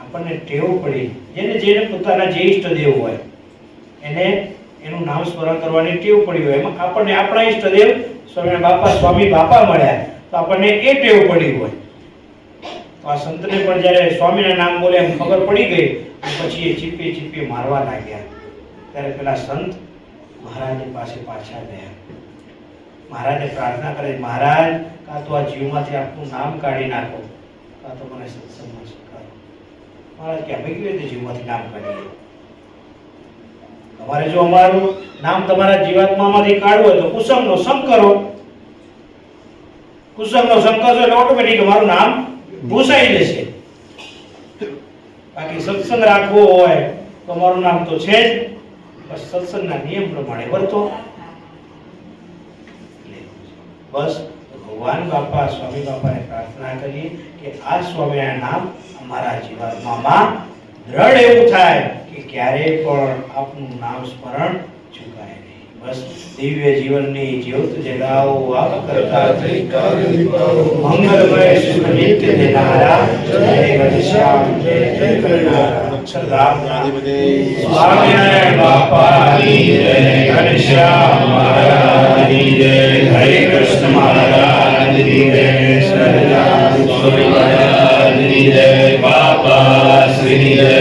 આપણને ટેવ પડી. જેને પોતાના જે ઈષ્ટદેવ હોય એને એનું નામ સ્મરણ કરવાની ટેવ પડી હોય. એમાં આપણને આપણા ઈષ્ટદેવ સ્વામિનારાયણ બાપા સ્વામી બાપા મળ્યા તો આપણને એ ટેવ પડી હોય. તો આ સંતને પણ જ્યારે સ્વામીના નામ બોલે એમ ખબર પડી ગઈ, પછી એ ચીપી મારવા લાગ્યા. ત્યારે પેલા સંત મહારાજની પાસે પાછા ગયા. મહારાજને પ્રાર્થના કરે, મહારાજ કાં તો આ જીવમાંથી આપનું નામ કાઢી નાખો, કાં તો મને સત્સંગમાં સ્વીકારો. મહારાજ કે અમે કેવી રીતે જીવમાંથી નામ કાઢીએ? તમારે જો અમારું નામ તમારા જીવાત્મામાંથી કાઢવું હોય તો કુસંગનો સંગ કરો. કુસંગનો સંગ કરશો એટલે ઓટોમેટિક અમારું નામ ભૂસાઈ જશે. બાકી સત્સંગ રાખવો હોય તો અમારું નામ તો છે જ, બસ સત્સંગના નિયમ પ્રમાણે વર્તો. બસ ભગવાન બાપા સ્વામી બાપાને પ્રાર્થના કરીએ કે આ સ્વામિનારાયણ નામ અમારા જીવાત્મામાં દ્રઢ એવું થાય કે ક્યારેય પણ આપનું નામ સ્મરણ ચૂકાય નહીં. બસ દિવ્ય જીવનની જ્યોત જગાવો આપ કરતા મંગલમય સુખ નિત્ય દેનારા જય ઘનશ્યામ જય કરનારા સ્વામિનારાયણ બાપાની જય, ઘનશ્યામ મહારાજની જય, હરે કૃષ્ણ મહારાજની જય, સહજાનંદ સ્વામી મહારાજની જય, બાપા શ્રી જય.